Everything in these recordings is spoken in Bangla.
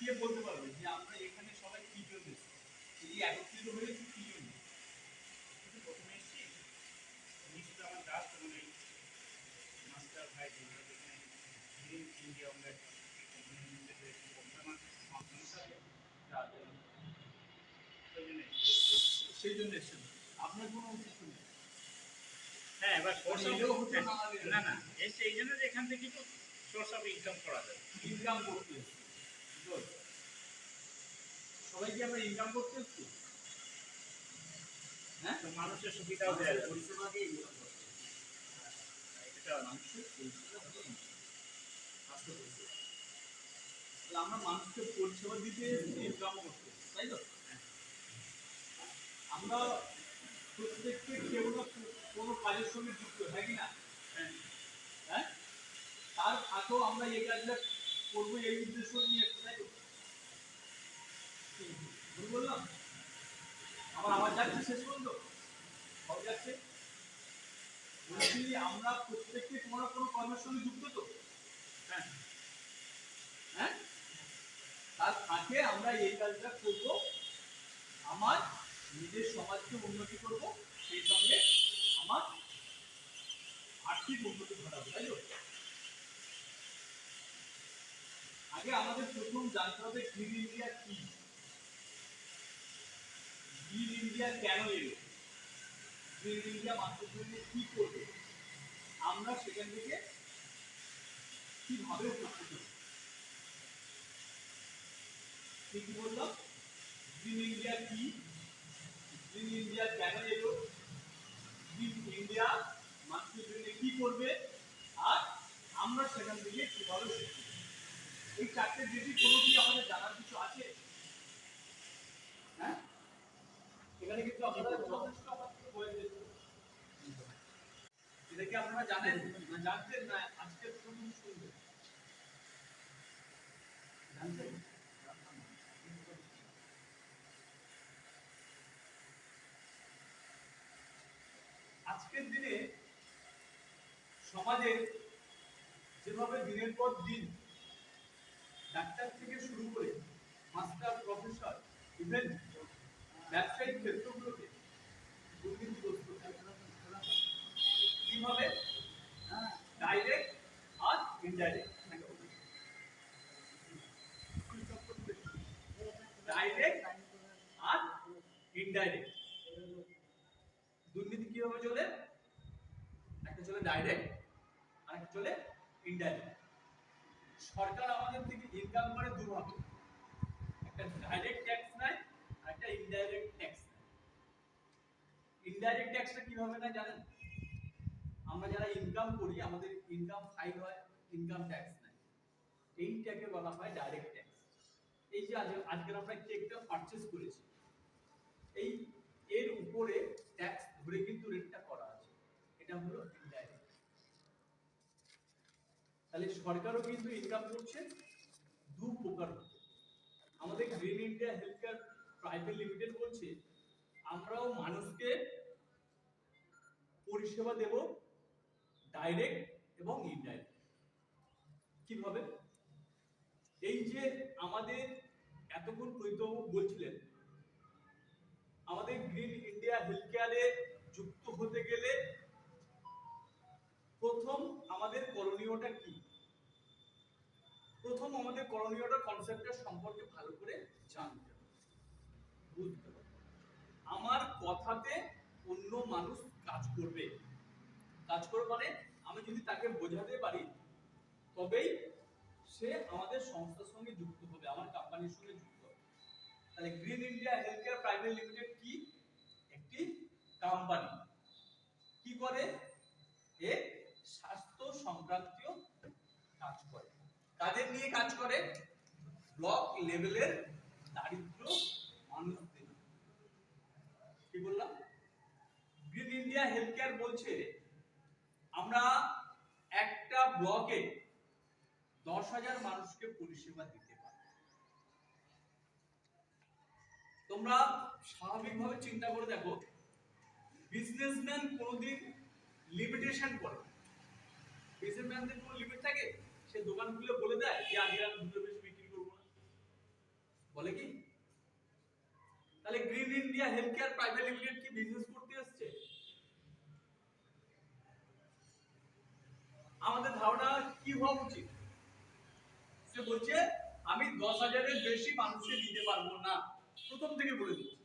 কে বলতে পারবে যে আমরা এখানে সবাই কি জন্য এসেছি, এই একত্রিত হয়েছি কি জন্য? কিন্তু প্রথমে এসেছি নিশ্চিত আমার জাস্ট মানে মাস্টার ভাই যেখানে গ্রিন ইন্ডিয়া আমরা সেই জন্য এসেছেন, আপনার কোনো কিছু নেই। হ্যাঁ, এবার সোর্স অফ এলেও হতো না হলেও না এসে এই জন্য যে এখান থেকে একটু সোর্স অফ ইনকাম করা যায়। ইনকাম করতে এসেছি। Good. সবাই কি আমরা ইনকাম করতে এসেছি? হ্যাঁ, তো মানুষের সুবিধাও দেওয়া যাবে। পরিষেবাকে এটা মানুষের পরিষেবা হবে স্বাস্থ্য পরিষেবা। তাহলে আমরা মানুষকে পরিষেবা দিতে ইনকাম করতে এসেছি, তাই তো? আমরা প্রত্যেককে কেউ না কোনো কাজের সঙ্গে যুক্ত, হ্যাঁ কি না? হ্যাঁ, তার ফাঁকেও আমরা এই কাজটা করবো এই উদ্দেশ্য নিয়ে এসেছি, তাই তো? ভুল বললাম? আমার আওয়াজ যাচ্ছে শেষ পর্যন্ত? সব যাচ্ছে? বলছি আমরা প্রত্যেককে কোনো না কোনো কর্মের সঙ্গে যুক্ত তো? হ্যাঁ, হ্যাঁ, তার ফাঁকে আমরা এই কাজটা করবো, আমার নিজের সমাজকে উন্নতি করব, সেই সঙ্গে আমার আর্থিক উন্নতি ঘটাবো, তাই তো? আগে আমাদের প্রথম জানতে হবে গ্রিন ইন্ডিয়া কি, গ্রিন ইন্ডিয়া কেন এলো, গ্রিন ইন্ডিয়া মানুষের জন্য কি করবে, আমরা সেখান থেকে কিভাবে উপকৃত হব। কি বললাম? গ্রিন ইন্ডিয়া কি, গ্রিন ইন্ডিয়া কেন এলো, গ্রিন ইন্ডিয়া মানুষের জন্য কি করবে, আর আমরা সেখান থেকে কিভাবে শিখব। এই চারটে যদি কোনো কি আমাদের জানার কিছু আছে? হ্যাঁ, এখানে কিন্তু আপনারা যথেষ্ট আমার থেকে বলে দিয়েছেন। এটা কি আপনারা জানেন না জানতেন না আজকে প্রথম শুনবেন? জানতেন? আজকের দিনে সমাজে যেভাবে দিনের পর দিন ডাক্তার থেকে শুরু করে মাস্টার, প্রফেসর, ইভেন ব্যবসায়িক ক্ষেত্রগুলোতে দুর্নীতিগ্রস্ত, কিভাবে ডাইরেক্ট আর ইনডাইরেক্ট, ডাইরেক্ট আর ইনডাইরেক্ট দুর্নীতি কিভাবে চলে? একটা চলে ডাইরেক্ট আর একটা চলে ইনডাইরেক্ট। সরকার আমাদের থেকে ইনকাম করে দুভাবে, একটা ডাইরেক্ট ট্যাক্স নেয় আর একটা ইনডাইরেক্ট ট্যাক্স নেয়। ইনডাইরেক্ট ট্যাক্সটা কিভাবে নেয় জানেন? আমরা যারা ইনকাম করি আমাদের ইনকাম ফাইল হয়, ইনকাম ট্যাক্স নেয়, এইটাকে বলা হয় ডাইরেক্ট ট্যাক্স। এই যে আজকে আমরা কেকটা পারচেজ করেছি, এই এর উপরে ট্যাক্স ধরে কিন্তু রেটটা করা আছে, এটা হলো ইনডাইরেক্ট। তাহলে সরকারও কিন্তু ইনকাম করছে দু প্রকার। আমাদের green India health care private limited বলছে আমরাও মানুষকে পরিষেবা দেব ডাইরেক্ট এবং ইনডাইরেক্ট। কিভাবে? এই যে আমাদের এতক্ষণ প্রীতম বলছিলেন আমাদের গ্রিন ইন্ডিয়া হেলথ কেয়ারে যুক্ত হতে গেলে প্রথম আমাদের করণীয়টা কি? প্রথম আমাদের করণীয়টা কনসেপ্টটা সম্পর্কে ভালো করে জানতে হবে, বুঝতে হবে। আমার কথাতে অন্য মানুষ কাজ করবে, কাজ করবে মানে আমি যদি তাকে বোঝাতে পারি তবেই সে আমাদের সংস্থার সঙ্গে যুক্ত হবে, আমার কোম্পানির সঙ্গে যুক্ত হবে। তাহলে green India health care private limited কি? একটি কোম্পানি। কি করে? এ স্বাস্থ্য সংক্রান্তীয় কাজ করে। কাদের নিয়ে কাজ করে? ব্লক লেভেলের দারিদ্র মানুষদের। কি বললাম? গ্রিন ইন্ডিয়া হেলথ কেয়ার বলছে আমরা একটা ব্লকে 10,000 মানুষকে পরিষেবা দিতে পারি। তোমরা স্বাভাবিকভাবে চিন্তা করে দেখো, বিজনেসম্যান কোনোদিন লিমিটেশন করে না। বিজনেসম্যানদের কোনো লিমিট থাকে? সে দোকান খুলে বলে দেয় যে আগে আমি দুটো বেশি বিক্রি করবো না। বলে কি? তাহলে green India health care private limited কি বিজনেস করতে আসছে? আমাদের ধারণা কি হওয়া উচিত? সে বলছে আমি 10,000-এর বেশি মানুষকে দিতে পারবো না, প্রথম থেকে বলে দিচ্ছি।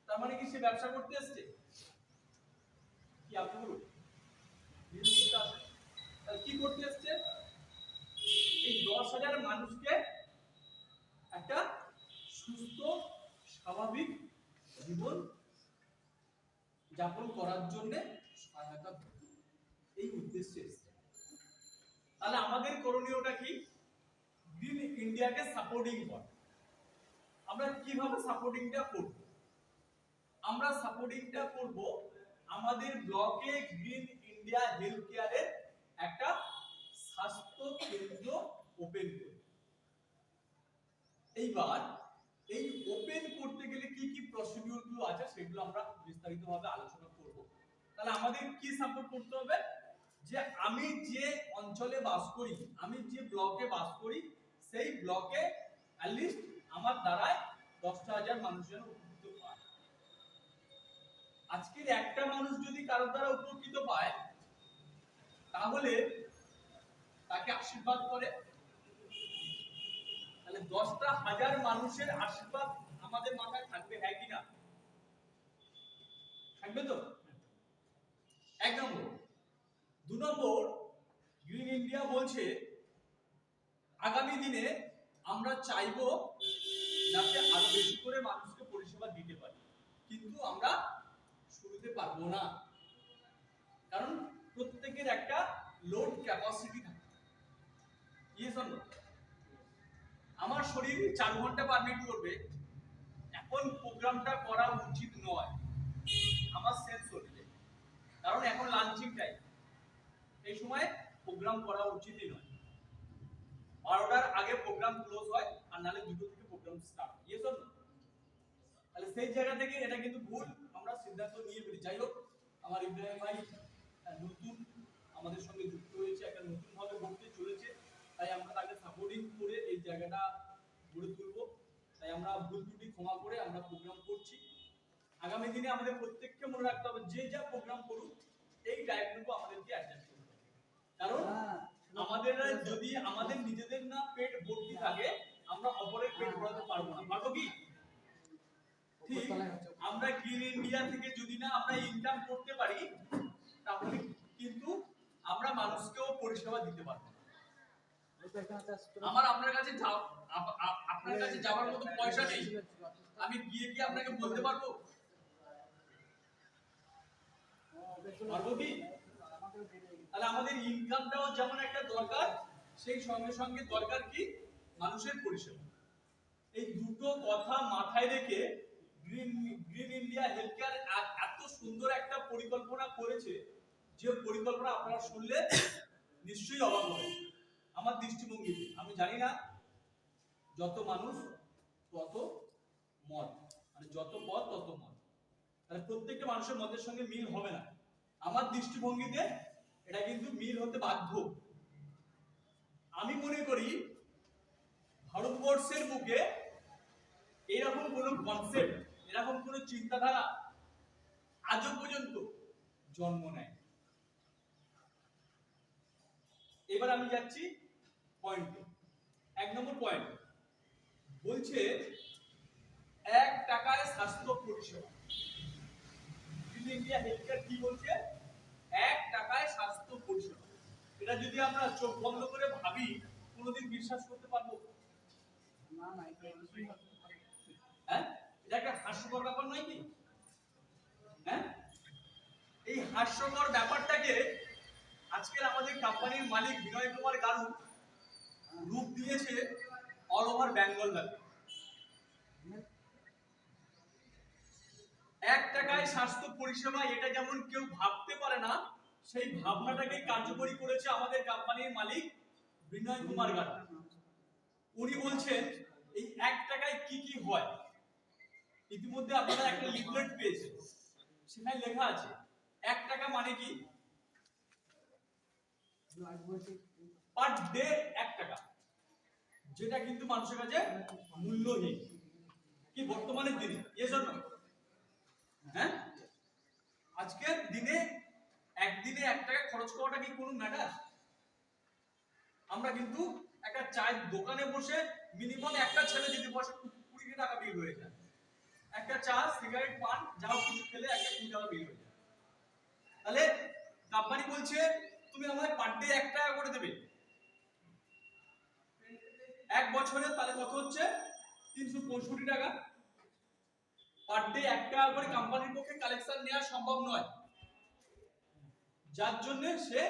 তার মানে কি সে ব্যবসা করতে আসছে? কি আপনি বলুন, বিজনেস করতে আসছে? তাহলে কি করতে আসছে? এই 10,000 মানুষকে একটা সুস্থ স্বাভাবিক জীবন যাপন করার জন্য সহায়তা করবে, এই উদ্দেশ্যে এসেছে। তাহলে আমাদের করণীয়টা কি? গ্রিন ইন্ডিয়াকে সাপোর্টিং করা। আমরা কিভাবে সাপোর্টিংটা করব? আমরা সাপোর্টিংটা করব আমাদের ব্লকে গ্রিন ইন্ডিয়া হেলথ কেয়ারের একটা স্বাস্থ্য কেন্দ্র ওপেন করব। এইবার এই ওপেন করতে গেলে কি কি প্রসিডিউর গুলো আছে সেগুলো আমরা বিস্তারিতভাবে আলোচনা করব। তাহলে আমাদের কি সাপোর্ট করতে হবে? যে আমি যে অঞ্চলে বাস করি, আমি যে ব্লকে বাস করি, সেই ব্লকে at least আমার দ্বারায় 10,000 মানুষ যেন উপকৃত পায়। আজকের একটা মানুষ যদি কারোর দ্বারা উপকৃত পায়, তাহলে তাকে আশীর্বাদ করে, তাহলে 10,000 মানুষের আশীর্বাদ আমাদের মাথায় থাকবে, হ্যাঁ কি না? থাকবে তো? এক নম্বর। 2 নম্বর, গ্রিন ইন্ডিয়া বলছে আগামী দিনে আমরা চাইবো যাতে আরো বেশি করে মানুষকে পরিষেবা দিতে পারি, কিন্তু আমরা শুরুতে পারবো না, কারণ প্রত্যেকের একটা লোড ক্যাপাসিটি থাকে। Yes or no? আমার শরীর 4 ঘন্টা পারমিট করবে, এখন প্রোগ্রামটা করা উচিত নয় আমার সেন্স হচ্ছে, কারণ এখন লাঞ্চিং টাইম, এই সময় প্রোগ্রাম করা উচিতই নয়। 12টার আগে প্রোগ্রাম ক্লোজ হয়, আর নালে 2টো থেকে programme start. Yes or no? তাহলে সেই জায়গা থেকে এটা কিন্তু ভুল আমরা সিদ্ধান্ত নিয়ে ফেলি। যাই হোক, আমার ইব্রাহিম ভাই নতুন আমাদের সঙ্গে যুক্ত হয়েছে, একটা নতুন ভাবে ঘটতে চলেছে, তাই আমরা তাকে সাপোর্টিং করে এই জায়গাটা গড়ে তুলবো। তাই আমরা ভুল ত্রুটি ক্ষমা করে আমরা প্রোগ্রাম করছি। আগামী দিনে আমাদের প্রত্যেককে মনে রাখতে হবে, যে যা প্রোগ্রাম করুক এই টাইমটুকু আমাদেরকে অ্যাডজাস্ট করতে হবে, কারণ আমাদের যদি আমাদের নিজেদের না পেট ভর্তি থাকে, আমরা অপরের পেট ভরাতে পারবো না। পারবো কি? ঠিক আমরা গ্রিন ইন্ডিয়া থেকে যদি না আমরা ইনকাম করতে পারি, তাহলে কিন্তু আমরা মানুষকেও পরিষেবা দিতে পারবো না। আমার আপনার কাছে আপনার কাছে যাওয়ার মতো পয়সা নেই, আমি গিয়ে কি আপনাকে বলতে পারবো? পারবো কি? তাহলে আমাদের ইনকামটাও যেমন একটা দরকার, সেই সঙ্গে সঙ্গে দরকার কি? মানুষের পরিষেবা। এই দুটো কথা মাথায় রেখে গ্রিন ইন্ডিয়া হেলথ কেয়ার এত সুন্দর একটা পরিকল্পনা করেছে, যে পরিকল্পনা আপনারা শুনলে নিশ্চয়ই অবাক হবেন। আমার দৃষ্টিভঙ্গিতে আমি জানি না, যত মানুষ তত মত, মানে যত পথ তত মত, তাহলে প্রত্যেকটা মানুষের মতের সঙ্গে মিল হবে না। আমার দৃষ্টিভঙ্গিতে এটা কিন্তু মিল হতে বাধ্য। আমি মনে করি ভারতবর্ষের বুকে এরকম কোন কনসেপ্ট, এরকম কোন চিন্তাধারা আজও পর্যন্ত জন্ম নেয়। এবার আমি যাচ্ছি পয়েন্টে। 1 নম্বর পয়েন্ট বলছে 1 টাকায় স্বাস্থ্য পরিষেবা। গ্রিন ইন্ডিয়া হেলথ কেয়ার কি বলছে? 1 টাকায় স্বাস্থ্য পরিষেবা। এটা যদি আমরা চোখ বন্ধ করে ভাবি, কোনোদিন বিশ্বাস করতে পারবো না? হ্যাঁ, এটা একটা হাস্যকর ব্যাপার নয় কি? হ্যাঁ, এই হাস্যকর ব্যাপারটাকে আজকের আমাদের কোম্পানির মালিক বিনয় কুমার গারু রূপ দিয়েছে অল ওভার বেঙ্গল ব্যাপী। 1 টাকায় স্বাস্থ্য পরিষেবা, এটা যেমন কেউ ভাবতে পারে না, সেই ভাবনাটাকে কার্যকরী করেছে আমাদের কোম্পানির মালিক বিনয় কুমার গারু। উনি বলছেন এই 1 টাকায় কি কি হয়। ইতিমধ্যে আপনারা একটা লিফলেট পেয়েছেন, সেখানে লেখা আছে 1 টাকা মানে কি? পার ডে 1 টাকা, যেটা কিন্তু মানুষের কাছে মূল্যহীন। কি বর্তমানের দিনে এজন্য হ্যাঁ আজকের দিনে একদিনে 1 টাকা খরচ করাটা কি কোনো ম্যাটার? আমরা কিন্তু একটা চায়ের দোকানে বসে মিনিমাম একটা ছেলে যদি বসে 20 টাকা বিল হয়ে যায়, একটা চা সিগারেট পান যাও কিছু খেলে একটা 20 টাকা বিল হয়ে যায়। তাহলে কোম্পানি বলছে তুমি আমায় পার ডে 1 টাকা করে দেবে, এক বছরে তাহলে কত হচ্ছে 365 টাকা। পার ডে 1 টাকা করে কোম্পানির পক্ষে কালেকশন নেওয়া সম্ভব নয়, যার জন্য সে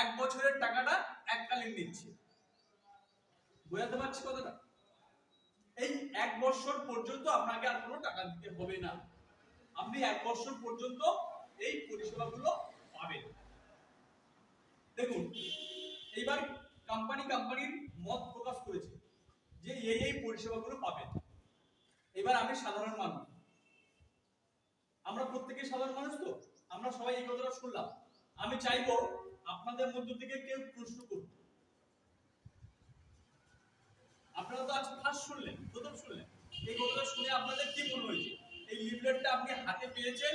এক বছরের টাকাটা এককালীন নিচ্ছে। বুঝতে পারছি কথাটা? এই 1 বছর পর্যন্ত আপনাকে আর কোনো টাকা দিতে হবে না, আপনি 1 বছর পর্যন্ত এই পরিষেবাগুলো পাবেন। দেখুন এইবার কোম্পানির মত প্রকাশ করেছে যে এই পরিষেবাগুলো পাবেন। এবার আমি সাধারণ মানুষ, আমরা প্রত্যেকেই সাধারণ মানুষ, তো আমরা সবাই এই কথাটা শুনলাম। আমি চাইবো আপনাদের মধ্য থেকে কেউ প্রশ্ন করুন। আপনারা তো আজ ফার্স্ট শুনলেন, প্রথম শুনলেন, এই কথাটা শুনে আপনাদের কি মনে হয়েছে? এই লিফলেটটা আপনি হাতে পেয়েছেন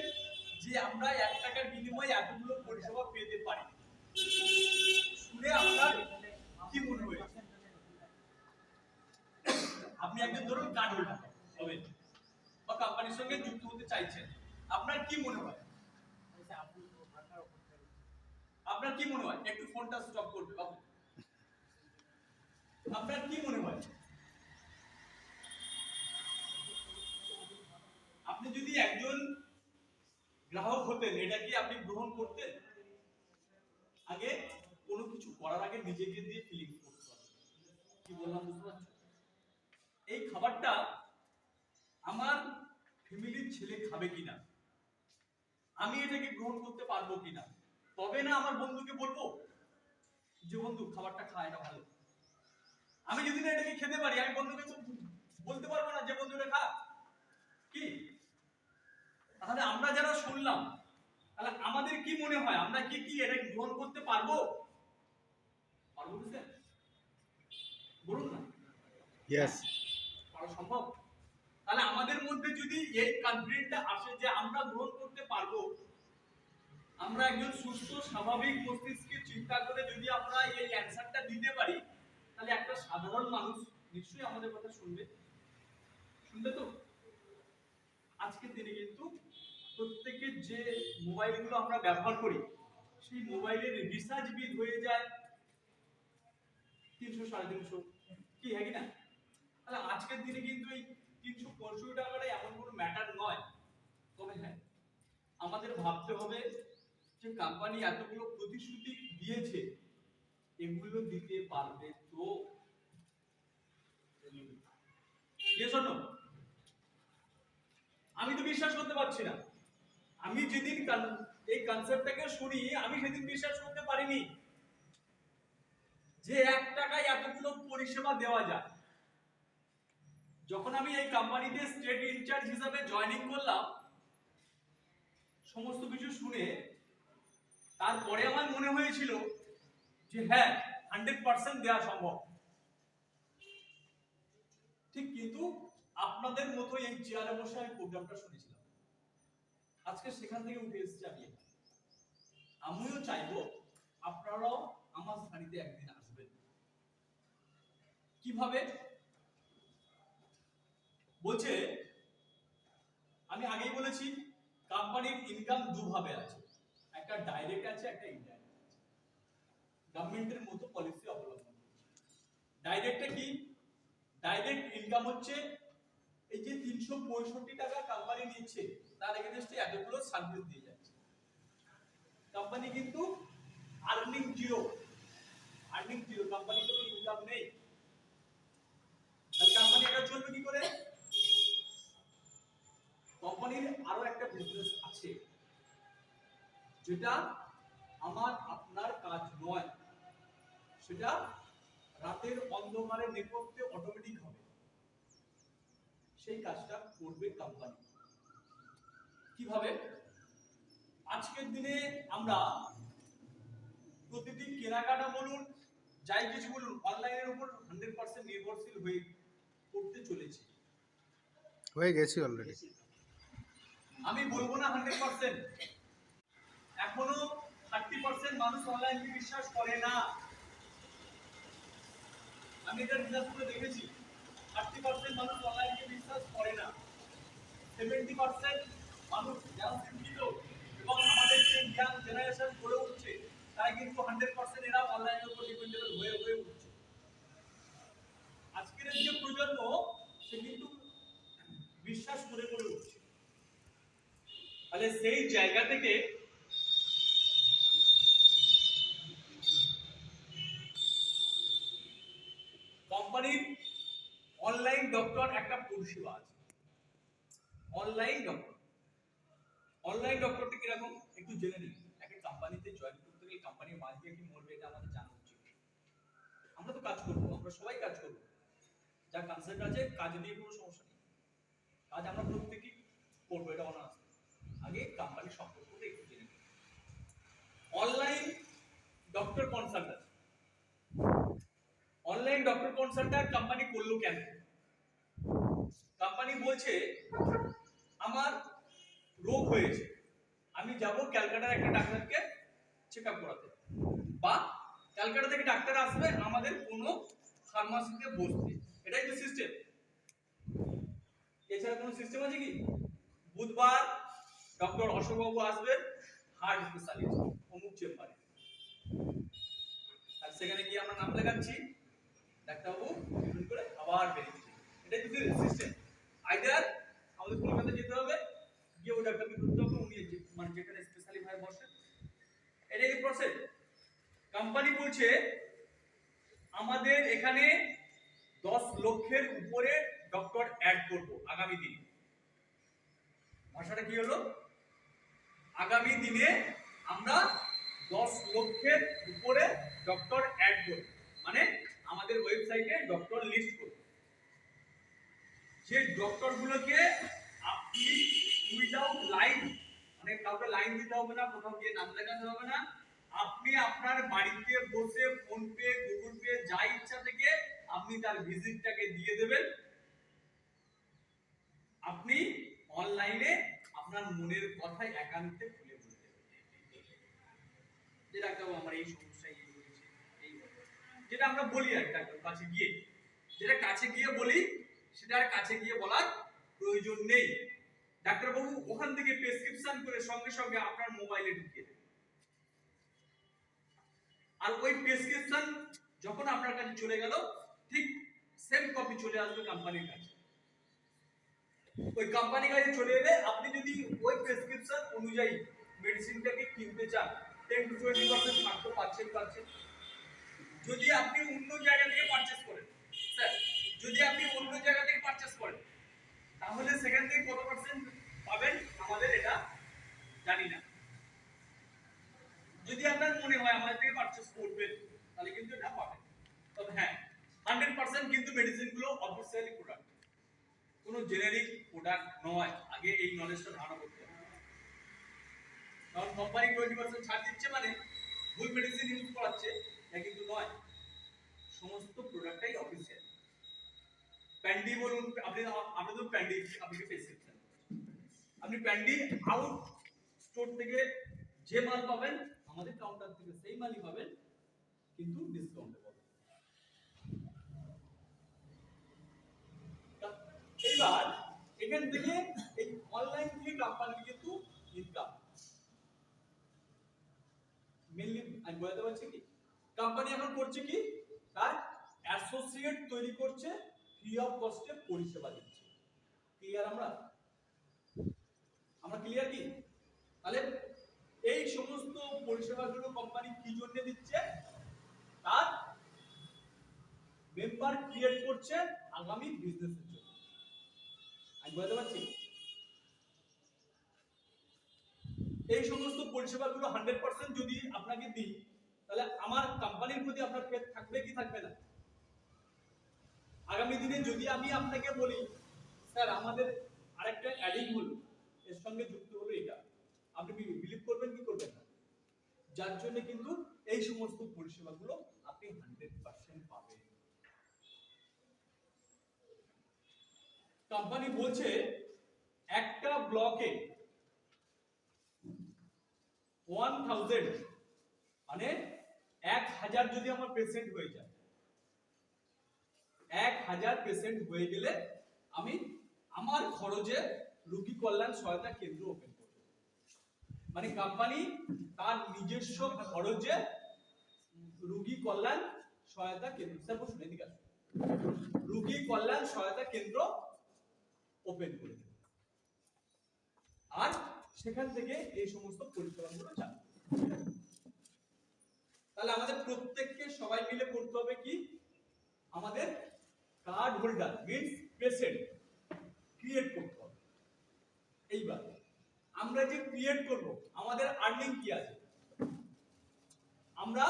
যে আমরা 1 টাকার বিনিময়ে এতগুলো পরিষেবা পেতে পারি, শুনে আপনার কি মনে হয়েছে? আপনি একজন ধরুন কার্ড হোল্ডার হবেন বা কোম্পানির সঙ্গে যুক্ত হতে চাইছেন, আপনার কি মনে হয়? আপনার কি মনে হয়? একটু ফোনটা স্টপ করবে বাবু। আপনার কি মনে হয়? আপনি যদি একজন গ্রাহক হতেন, এটা কি আপনি গ্রহণ করতেন? আগে কোনো কিছু করার আগে নিজেকে দিয়ে ফিলিং করতে হবে। কি বললাম বুঝতে পারছো? এই খাবারটা আমার ফ্যামিলির ছেলে খাবে কিনা, আমি এটাকে গ্রহণ করতে পারবো কিনা, তবে না আমার বন্ধুকে বলবো যে বন্ধু খাবারটা খা, এটা ভালো। আমি যদি না এটাকে খেতে পারি, আমি বন্ধুকে তো বলতে পারবো না যে বন্ধু এটা খা। কি তাহলে আমরা যারা শুনলাম, তাহলে আমাদের কি মনে হয় আমরা কি কি এটা গ্রহণ করতে পারবো? পারবো কি স্যার? বলুন না। ইয়েস। পারা সম্ভব? তাহলে আমাদের মধ্যে যদি এই কনফিডেন্সটা আসে যে আমরা গ্রহণ করতে পারবো, আমরা একজন সুস্থ স্বাভাবিক মস্তিষ্কে চিন্তা করে যদি আমরা এই অ্যানসারটা দিতে পারি, তাহলে একটা সাধারণ মানুষ নিশ্চয়ই আমাদের কথা শুনবে। শুনবে তো? আজকের দিনে কিন্তু প্রত্যেকের যে মোবাইলগুলো আমরা ব্যবহার করি, সেই মোবাইলের রিচার্জ বিল হয়ে যায় 300 350, কি হ্যাঁ কি না? তাহলে আজকের দিনে কিন্তু এই 365 টাকাটা এমন কোনো ম্যাটার নয়। তবে হ্যাঁ আমাদের ভাবতে হবে যে কোম্পানি এতগুলো প্রতিশ্রুতি দিয়েছে, এগুলো দিতে পারবে তো? এজন্য আমি তো বিশ্বাস করতে পারছি না। আমি যেদিন এই কনসেপ্টটাকে শুনি, আমি সেদিন বিশ্বাস করতে পারিনি যে 1 টাকায় এতগুলো পরিষেবা দেওয়া যায়। যখন আমি এই কোম্পানিতে স্টেট ইনচার্জ হিসেবে জয়েনিং করলাম, সমস্ত কিছু শুনে তারপরে আমার মনে হয়েছিল যে হ্যাঁ 100% দেওয়া সম্ভব। ঠিক কিন্তু আপনাদের মতো এই চেয়ারে বসে আমি প্রোগ্রামটা শুনেছিলাম, আজকে সেখান থেকে উঠে এসেছি আমি। আমিও চাইবো আপনারাও আমার সারিতে একদিন আসবেন। কিভাবে বলছে? আমি আগেই বলেছি কোম্পানির ইনকাম দুভাবে আছে, একটা ডাইরেক্ট আছে, একটা ইনডাইরেক্ট আছে। গভর্নমেন্টের মতো পলিসি অবলম্বন করছে। ডাইরেক্টে কি? ডাইরেক্ট ইনকাম হচ্ছে এই যে 365 টাকা কোম্পানি নিচ্ছে, তার এগেইনস্টে এতগুলো সার্ভিস দিয়ে যাচ্ছে। কোম্পানি কিন্তু আর্নিং জিরো, কোম্পানি কোনো ইনকাম নেই। তাহলে কোম্পানি এটা চলবে কি করে? কোম্পানির আরো একটা বিজনেস আছে, যেটা আমার আপনার কাজ নয়, সেটা রাতের অন্ধকারে নেটওয়ার্কে অটোমেটিক হবে। সেই কাজটা করবে কোম্পানি। কিভাবে? আজকের দিনে আমরা প্রতিদিন কেনাকাটা বলুন, যাই কিছু বলুন, অনলাইনের উপর 100% নির্ভরশীল হয়ে করতে চলেছি। হয়ে গেছি অলরেডি। আমি বলবো না 100%, এখনো 30% মানুষ অনলাইনকে বিশ্বাস করে না। আমি এটা রিসার্চ করে দেখেছি, 30% মানুষ অনলাইনকে বিশ্বাস করে না। 70% মানুষ যারা শিক্ষিত এবং আমাদের যে ইয়াং জেনারেশন গড়ে উঠছে, তারা কিন্তু 100% এরা অনলাইনের উপর ডিপেন্ডেবল হয়ে উঠছে। আজকের যে প্রজন্ম, সে কিন্তু বিশ্বাস করে উঠছে। তাহলে সেই জায়গা থেকে কোম্পানির অনলাইন ডক্টর একটা পরিষেবা আছে। অনলাইন ডক্টরটা কিরকম একটু জেনে নিন। একটা কোম্পানিতে জয়েন করতে গেলে কোম্পানির মালিক কি মরবে এটা আমাদের জানা উচিত। আমরা তো কাজ করবো, আমরা সবাই কাজ করবো, যা কনসেপ্ট আছে কাজ নিয়ে কোনো সমস্যা নেই, কাজ আমরা প্রত্যেকেই করবো, এটা অনার্স। আগে কোম্পানির সম্পর্কটা একটু জেনে নিন। Online doctor consultant, online doctor consultant company করলো কেন? কোম্পানি বলছে আমার রোগ হয়েছে, আমি যাব ক্যালকাটার একটা ডাক্তারকে চেক আপ করাতে, বা ক্যালকাটা থেকে ডাক্তার আসবে আমাদের কোনো ফার্মাসিতে বসতে, এটাই তো সিস্টেম। এছাড়া কোনো সিস্টেম আছে কি? বুধবার ডক্টর অশোকবাবু আসবেন হার্ট স্পেশালিস্ট অমুক চেম্বারে, আর সেখানে গিয়ে আমরা নাম লেখাচ্ছি, ডাক্তারবাবু ট্রিটমেন্ট করে আবার বেরিয়ে যাবে, এটাই তো সিস্টেম। আইদার আমাদের কলকাতা যেতে হবে, গিয়ে ওই ডাক্তারকে ধরতে হবে, উনি মানে যেখানে স্পেশালি ভাবে বসেন, এটাই প্রসেস। কোম্পানি বলছে আমাদের এখানে 10 লক্ষের উপরে ডক্টর অ্যাড করব আগামী দিনে। ভাষাটা কি হলো? আগামী দিনে আমরা 10 লক্ষের উপরে ডক্টর অ্যাড করব, মানে আমাদের ওয়েবসাইটে ডক্টর লিস্ট করব। যে ডক্টর গুলোকে আপনি উইদাউট লাইন, মানে কাউকে লাইন দিতে হবে না, কোথাও গিয়ে নাম লেখাতে হবে না, আপনি আপনার বাড়িতে বসে ফোন পে, গুগল পে, যা ইচ্ছা থেকে আপনি তার ভিজিটটাকে দিয়ে দেবেন। আপনি অনলাইনে আপনার মনের কথা একান্তে খুলে বলতে পারবেন, যে ডাক্তারবাবু আমার এই সমস্যা, এই হয়েছে, এই যেটা আমরা বলি আর ডাক্তার কাছে গিয়ে, যেটা কাছে গিয়ে বলি সেটা আর কাছে গিয়ে বলার প্রয়োজন নেই। ডাক্তারবাবু ওখান থেকে প্রেসক্রিপশন করে সঙ্গে সঙ্গে আপনার মোবাইলে ঢুকিয়ে দেবে, আর ওই প্রেসক্রিপশন যখন আপনার কাছে চলে গেল, ঠিক সেম কপি চলে আসবে কোম্পানির কাছে। ওই কোম্পানির কাছে চলে এলে আপনি যদি ওই প্রেসক্রিপশন অনুযায়ী মেডিসিনটাকে কিনতে চান, 10 to 20% ছাড় তো পাচ্ছেন। যদি আপনি অন্য জায়গা থেকে পারচেজ করেন, স্যার যদি আপনি অন্য জায়গা থেকে পারচেজ করেন, তাহলে সেখান থেকে কত পার্সেন্ট পাবেন আমাদের এটা জানি না। যদি আপনার মনে হয় আমাদের থেকে পারচেজ করবেন, তাহলে কিন্তু এটা পাবেন। তবে হ্যাঁ, 100% কিন্তু মেডিসিনগুলো অফিসিয়ালি প্রোডাক্ট, কোনো জেনারিক প্রোডাক্ট নয়। আগে এই নলেজটা ধারণা করতে হবে। কারণ কোম্পানি 20% ছাড় দিচ্ছে মানে ভুল মেডিসিন ইউজ করাচ্ছে, এটা কিন্তু নয়। সমস্ত প্রোডাক্টটাই অফিসিয়াল। প্যান্ডি বলুন, আপনি তো প্যান্ডি আপনি প্রেসক্রিপশন, আপনি প্যান্ডি আউট স্টোর থেকে যে মাল পাবেন আমাদের কাউন্টার থেকে সেই মালই পাবেন, কিন্তু ডিসকাউন্টে পাবেন। এইবার এখান থেকে এই অনলাইন থেকে কোম্পানির কিন্তু ইনকাম মেইনলি আমি বলতে পারছি কি, কোম্পানি এখন করছে কি, তার অ্যাসোসিয়েট তৈরি করছে, ফ্রি অফ কস্টে পরিষেবা দিচ্ছে। ক্লিয়ার? আমরা ক্লিয়ার কি? তাহলে এই সমস্ত পরিষেবাগুলো কোম্পানি কি জন্য দিচ্ছে? তার মেম্বার ক্রিয়েট করছে আগামী বিজনেসের জন্য। আমি বলতে পারছি এই সমস্ত পরিষেবাগুলো 100% যদি আপনাকে দিই, তাহলে আমার কোম্পানির প্রতি আপনার ফেথ থাকবে কি থাকবে না? আগামী দিনে যদি আমি আপনাকে বলি স্যার আমাদের আরেকটা অ্যাডিং হলো, এর সঙ্গে যুক্ত হলো এটা, আপনি বিলিভ করবেন কি করবেন না? যার জন্য কিন্তু এই সমস্ত পরিষেবাগুলো আপনি 100% পাবেন। কোম্পানি বলছে একটা ব্লকে 1000 মানে 1000 যদি আমার পেশেন্ট হয়ে যায়, 1000 পেশেন্ট হয়ে গেলে আমি আমার খরচে রোগী কল্যাণ সহায়তা কেন্দ্র ওপেন করব। মানে কোম্পানি তার নিজস্ব খরচে রোগী কল্যাণ সহায়তা কেন্দ্র, স্যার শুনে দিকে আসুন, রোগী কল্যাণ সহায়তা কেন্দ্র ওপেন করে দেবে। আর সেখান থেকে এই সমস্ত পরিষেবাগুলো চালু। তাহলে আমাদের প্রত্যেককে সবাই মিলে করতে হবে কি, আমাদের card holder means patient create করতে হবে। এইবার আমরা যে ক্রিয়েট করব, আমাদের আর্নিং কি আছে? আমরা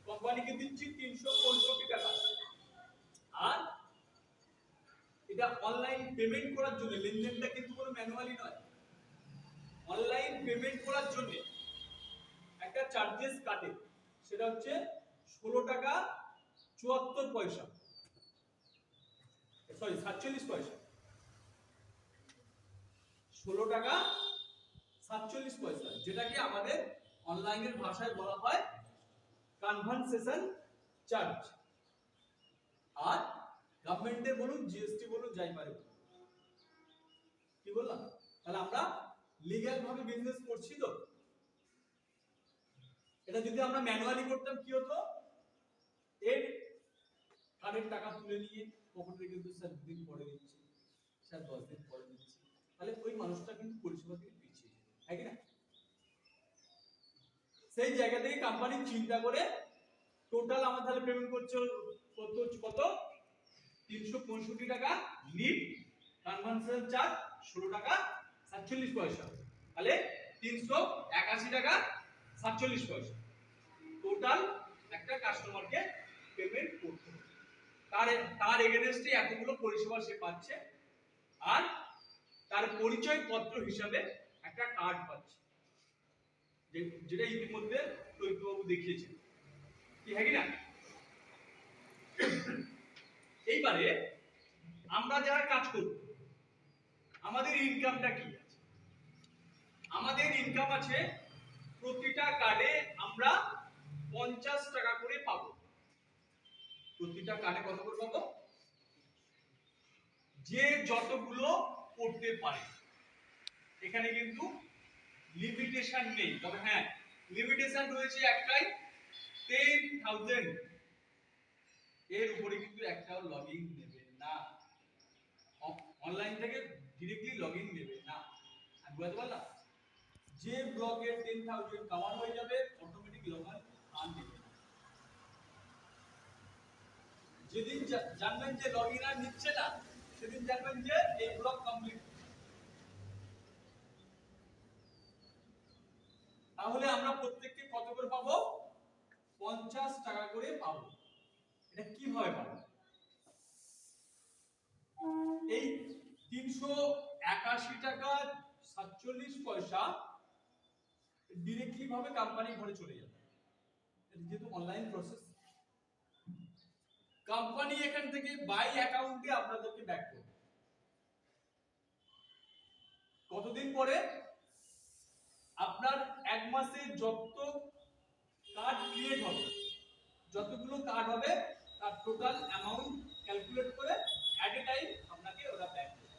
কোম্পানিকে দিচ্ছি 365 টাকা, আর এটা অনলাইন পেমেন্ট করার জন্য, লেনদেনটা কিন্তু কোনো ম্যানুয়ালি নয়, অনলাইন পেমেন্ট করার জন্য একটা চার্জেস কাটে, সেটা হচ্ছে 16 টাকা 74 পয়সা, সরি 47 পয়সা, 16 টাকা 47 পয়সা, যেটাকে আমাদের অনলাইনের ভাষায় বলা হয় কনভারসেশন চার্জ। আর গভর্নমেন্টের বলুন, জিএসটি বলুন, যাই পারে কি বললাম, তাহলে আমরা লিগ্যাল ভাবে বিজনেস করছি তো। এটা যদি আমরা ম্যানুয়ালি করতাম কি হতো, এর কার্ডের টাকা তুলে নিয়ে পকেটে কিন্তু স্যার 2 দিন পরে দিচ্ছি, স্যার 10 দিন পরে দিচ্ছি, তাহলে ওই মানুষটা কিন্তু পরিষেবা থেকে পিছিয়ে যাবে, তাই কি না? সেই জায়গা থেকে কোম্পানি চিন্তা করে টোটাল আমার তাহলে পেমেন্ট করছে কত 365 টাকা, নিট কনভারসেশন চার্জ 16 টাকা 47 পয়সা, তাহলে 381 টাকা 47 পয়সা টোটাল একটা কাস্টমারকে পেমেন্ট করতে হবে। তার এগেইনস্টে এতগুলো পরিষেবা সে পাচ্ছে, আর তার পরিচয় পত্র হিসাবে একটা কার্ড পাচ্ছে, যেটা ইতিমধ্যে তৈতবাবু দেখিয়েছেন, কি হ্যাঁ কি না? এইবারে আমরা যারা কাজ করব, আমাদের ইনকামটা কি আছে? আমাদের ইনকাম আছে, প্রতিটা কার্ডে আমরা 50 টাকা করে পাবো। প্রতিটা কার্ডে কত করে পাবো? যে যতগুলো করতে পারে, এখানে কিন্তু লিমিটেশন নেই, তবে হ্যাঁ লিমিটেশন রয়েছে একটাই, 10,000 এর উপরে কিন্তু একটাও লগইন নেবে না, অনলাইন থেকে ডাইরেক্টলি লগইন নেবে না। আমি বুঝতে পারলাম, যে ব্লকের 10,000 কভার হয়ে যাবে অটোমেটিক লগইন আর নেবে না। যেদিন জানবেন যে লগইন আর নিচ্ছে না, সেদিন জানবেন যে এই ব্লক কমপ্লিট। তাহলে আমরা প্রত্যেককে কত করে পাবো? 50 টাকা করে পাবো। এটা কিভাবে পাবো? এই 381 টাকা 47 পয়সা ডাইরেক্টলি ভাবে কোম্পানি ঘরে চলে যাবে, যেহেতু অনলাইন প্রসেস। কোম্পানি এখান থেকে বাই অ্যাকাউন্টে আপনাদেরকে ব্যাক করবে। কতদিন পরে? আপনার এক মাসে যত কার্ড ক্রিয়েট হবে, যতগুলো কার্ড হবে তার টোটাল অ্যামাউন্ট ক্যালকুলেট করে এট এ টাইম আপনাকে ওরা ব্যাক করবে।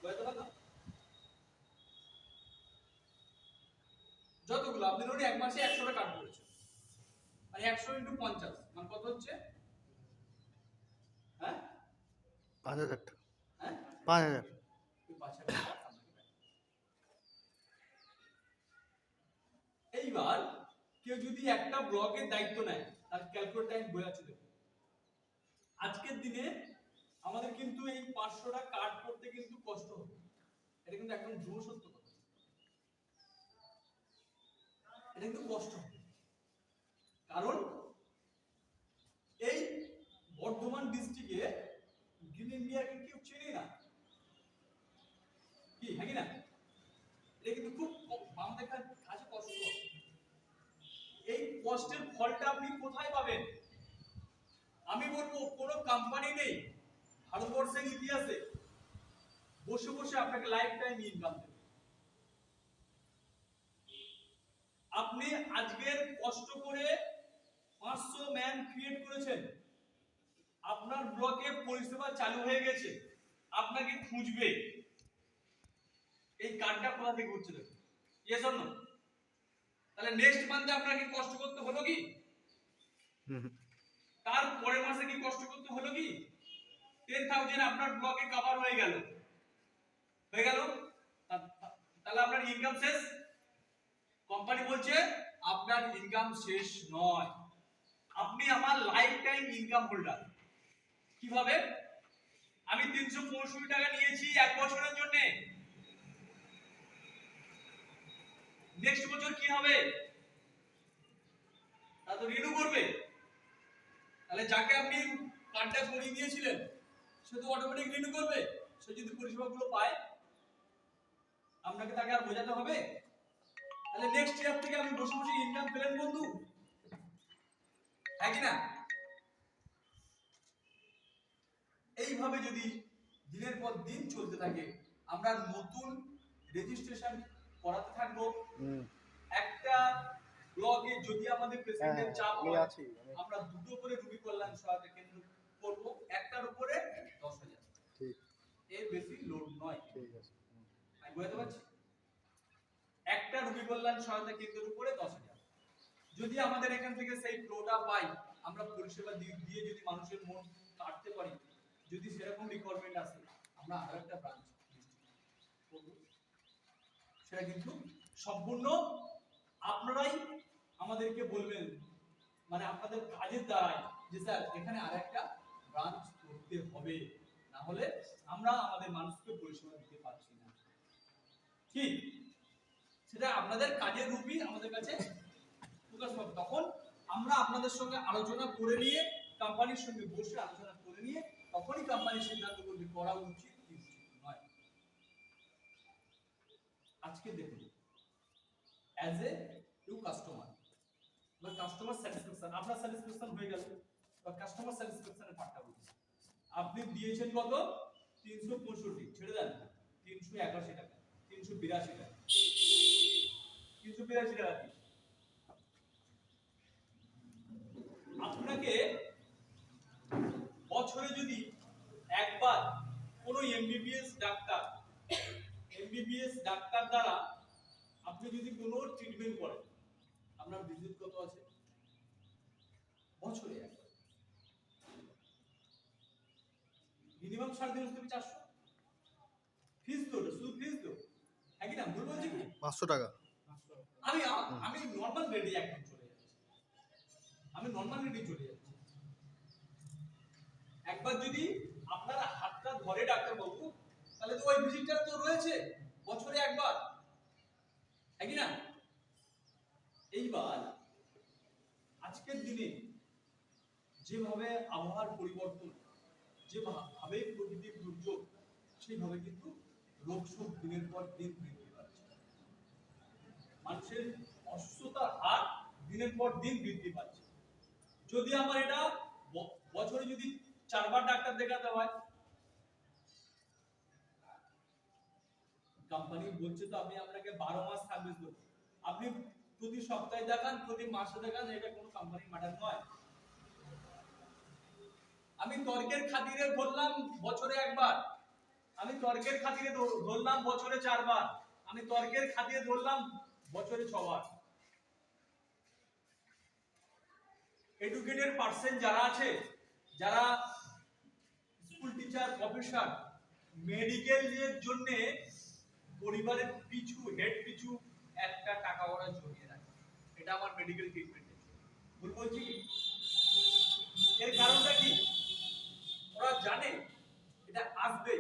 বুঝতে পারলাম? যতগুলো আপনি ধরুন এক মাসে 100টা কার্ড করেছেন, মানে 100 × 50 মানে কত হচ্ছে? হ্যাঁ 5,000 টাকা। হ্যাঁ 5,000। 5,000 টাকা আপনাকে ব্যাক। এইবার কেউ যদি একটা ব্লকের দায়িত্ব নেয়, তার ক্যালকুলেট টাইম বলে আছে দেখুন। আজকের দিনে আমাদের কিন্তু এই 500টা কার্ড করতে কিন্তু কষ্ট হবে, এটা কিন্তু একদম ধ্রুব সত্য কথা, এটা কিন্তু কষ্ট হবে। কারণ এই বর্ধমান ডিস্ট্রিক্টে গ্রিন ইন্ডিয়াকে কেউ চেনে না, কি হ্যাঁ কি না? এটা কিন্তু খুব আমাদের কাছে কষ্ট হবে। এই কষ্টের ফলটা আপনি কোথায় পাবেন? আমি বলবো কোনো কোম্পানি নেই ভারতবর্ষের ইতিহাসে বসে বসে আপনাকে লাইফ টাইম ইনকাম দেবে। আপনি আজকের কষ্ট করে 500 ম্যান ক্রিয়েট করেছেন, আপনার ব্লকে পরিষেবা চালু হয়ে গেছে, আপনাকে খুঁজবে এই কার্ডটা কোথা থেকে হচ্ছে দেখুন, ইয়েস অর নো? তাহলে নেক্সট মান্থে আপনাকে কষ্ট করতে হলো কি? তার পরের মাসে কি কষ্ট করতে হলো কি? 10,000 আপনার ব্লকে কভার হয়ে গেল, তাহলে আপনার ইনকাম শেষ? কোম্পানি বলছে আপনার ইনকাম শেষ নয়, আপনি আমার লাইফ টাইম ইনকাম হোল্ডার। কিভাবে? আমি 365 টাকা নিয়েছি 1 বছরের জন্য, নেক্সট বছর কি হবে? তা তো রিনিউ করবে। তাহলে যাকে আপনি কার্ডটা করিয়ে দিয়েছিলেন সে তো অটোমেটিক রিনিউ করবে। সে যদি পরিষেবাগুলো পায় আপনাকে তাকে আর বোঝাতে হবে? তাহলে নেক্সট ইয়ার থেকে আপনি বসে বসে ইনকাম পেলেন বন্ধু, হ্যাঁ কি না? এইভাবে যদি দিনের পর দিন চলতে থাকে, আমরা নতুন রেজিস্ট্রেশন করাতে থাকবো। একটা ব্লগে যদি আমাদের প্রেসিডেন্টের চাপ হয়, আমরা দুটো করে রুগী কল্যাণ সহায়তা কেন্দ্র করব, একটার উপরে 10,000, ঠিক, এর বেশি লোড নয়, ঠিক আছে? আমি বুঝাতে পারছি? একটা রুগী কল্যাণ সহায়তা কেন্দ্রের উপরে 10,000। যদি আমাদের এখান থেকে সেই ফ্লোটা পাই, আমরা পরিষেবা দিয়ে যদি মানুষের মন কাটতে পারি, যদি সেরকম রিকোয়ারমেন্ট আসে, আমরা আরেকটা ব্রাঞ্চ করব। সেটা কিন্তু সম্পূর্ণ আপনারাই আমাদেরকে বলবেন, মানে আপনাদের কাজের দ্বারাই, যে স্যার এখানে আরেকটা ব্রাঞ্চ করতে হবে, না হলে আমরা আমাদের মানুষকে পরিষেবা দিতে পারছি না। ঠিক, সেটা আপনাদের কাজের রূপই আমাদের কাছে প্রকাশ পাবে। তখন আমরা আপনাদের সঙ্গে আলোচনা করে নিয়ে, কোম্পানির সঙ্গে বসে আলোচনা করে নিয়ে, তখনই কোম্পানির সিদ্ধান্ত করবে করা উচিত কি উচিত নয়। আজকে দেখুন, অ্যাজ এ টু কাস্টমার বা কাস্টমার স্যাটিসফ্যাকশন, আপনার স্যাটিসফ্যাকশন হয়ে গেল, বা কাস্টমার স্যাটিসফ্যাকশনের পার্টটা বলুন। আপনি দিয়েছেন কত? 365, ছেড়ে দেন 381 টাকা, 382 টাকা, 382 টাকা। আপনাকে বছরে যদি একবার কোনো এমবিবিএস ডাক্তার দ্বারা আপনি যদি কোনো ট্রিটমেন্ট করেন, আপনার ভিজিট কত আছে? বছরে একবার মিনিমাম 350 থেকে 400 ফিস তো, শুধু ফিস তো, একই না? ভুল বলছি কি? 500 টাকা। আমি নরমাল রেডি একদম চলে যাচ্ছি, একবার যদি আপনার হাতটা ধরে ডাক্তার বাবু, তাহলে তো ওই ভিজিটটা তো রয়েছে বছরে একবার, একই না? এইবার আজকের দিনে যেভাবে আবহাওয়ার পরিবর্তন, যেভাবে প্রকৃতির দুর্যোগ, সেইভাবে কিন্তু রোগ শোক দিনের পর দিন বৃদ্ধি পাচ্ছে, মানুষের অসুস্থতার হার দিনের পর দিন বৃদ্ধি পাচ্ছে। যদি আমার এটা বছরে যদি 4 বার ডাক্তার দেখাতে হয়, কোম্পানি বলছে তো আমি আপনাকে 12 মাস সার্ভিস দেব, আপনি প্রতি সপ্তাহে দেখান, প্রতি মাসে দেখান, এটা কোনো কোম্পানির ম্যাটার নয়। আমি তর্কের খাতিরে ধরলাম বছরে একবার, আমি তর্কের খাতিরে ধরলাম বছরে 4 বার, আমি তর্কের খাতিরে ধরলাম বছরে 6 বার। এডুকেটেড পার্সন যারা আছে, যারা স্কুল টিচার, প্রফেসর, মেডিকেল এর জন্য পরিবারের পিছু, হেড পিছু 1 টাকা ওরা জমিয়ে রাখে, এটা আমার মেডিকেল ট্রিটমেন্ট। ভুল বলছি কি? এর কারণটা কি? ওরা জানে এটা আসবে,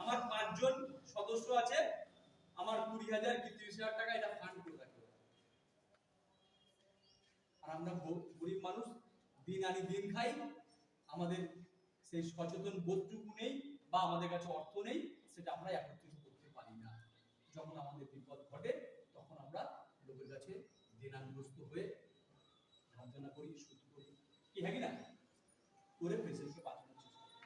আমার 5 জন সদস্য আছে, আমার 20,000 কি 30,000 টাকা এটা ফান্ড করে রাখবে। আর আমরা গরিব মানুষ, দিন আনি দিন খাই, আমাদের সেই সচেতন বোধটুকু নেই, বা আমাদের কাছে অর্থ নেই, সেটা আমরা একত্রিত করতে পারি না। যখন আমাদের বিপদ ঘটে, তখন আমরা লোকের কাছে দেনাগ্রস্ত হয়ে বঞ্চনা করি, সুদ করি, কি হ্যাঁ কি না, করে পেশেন্টকে বাঁচানোর চেষ্টা করি।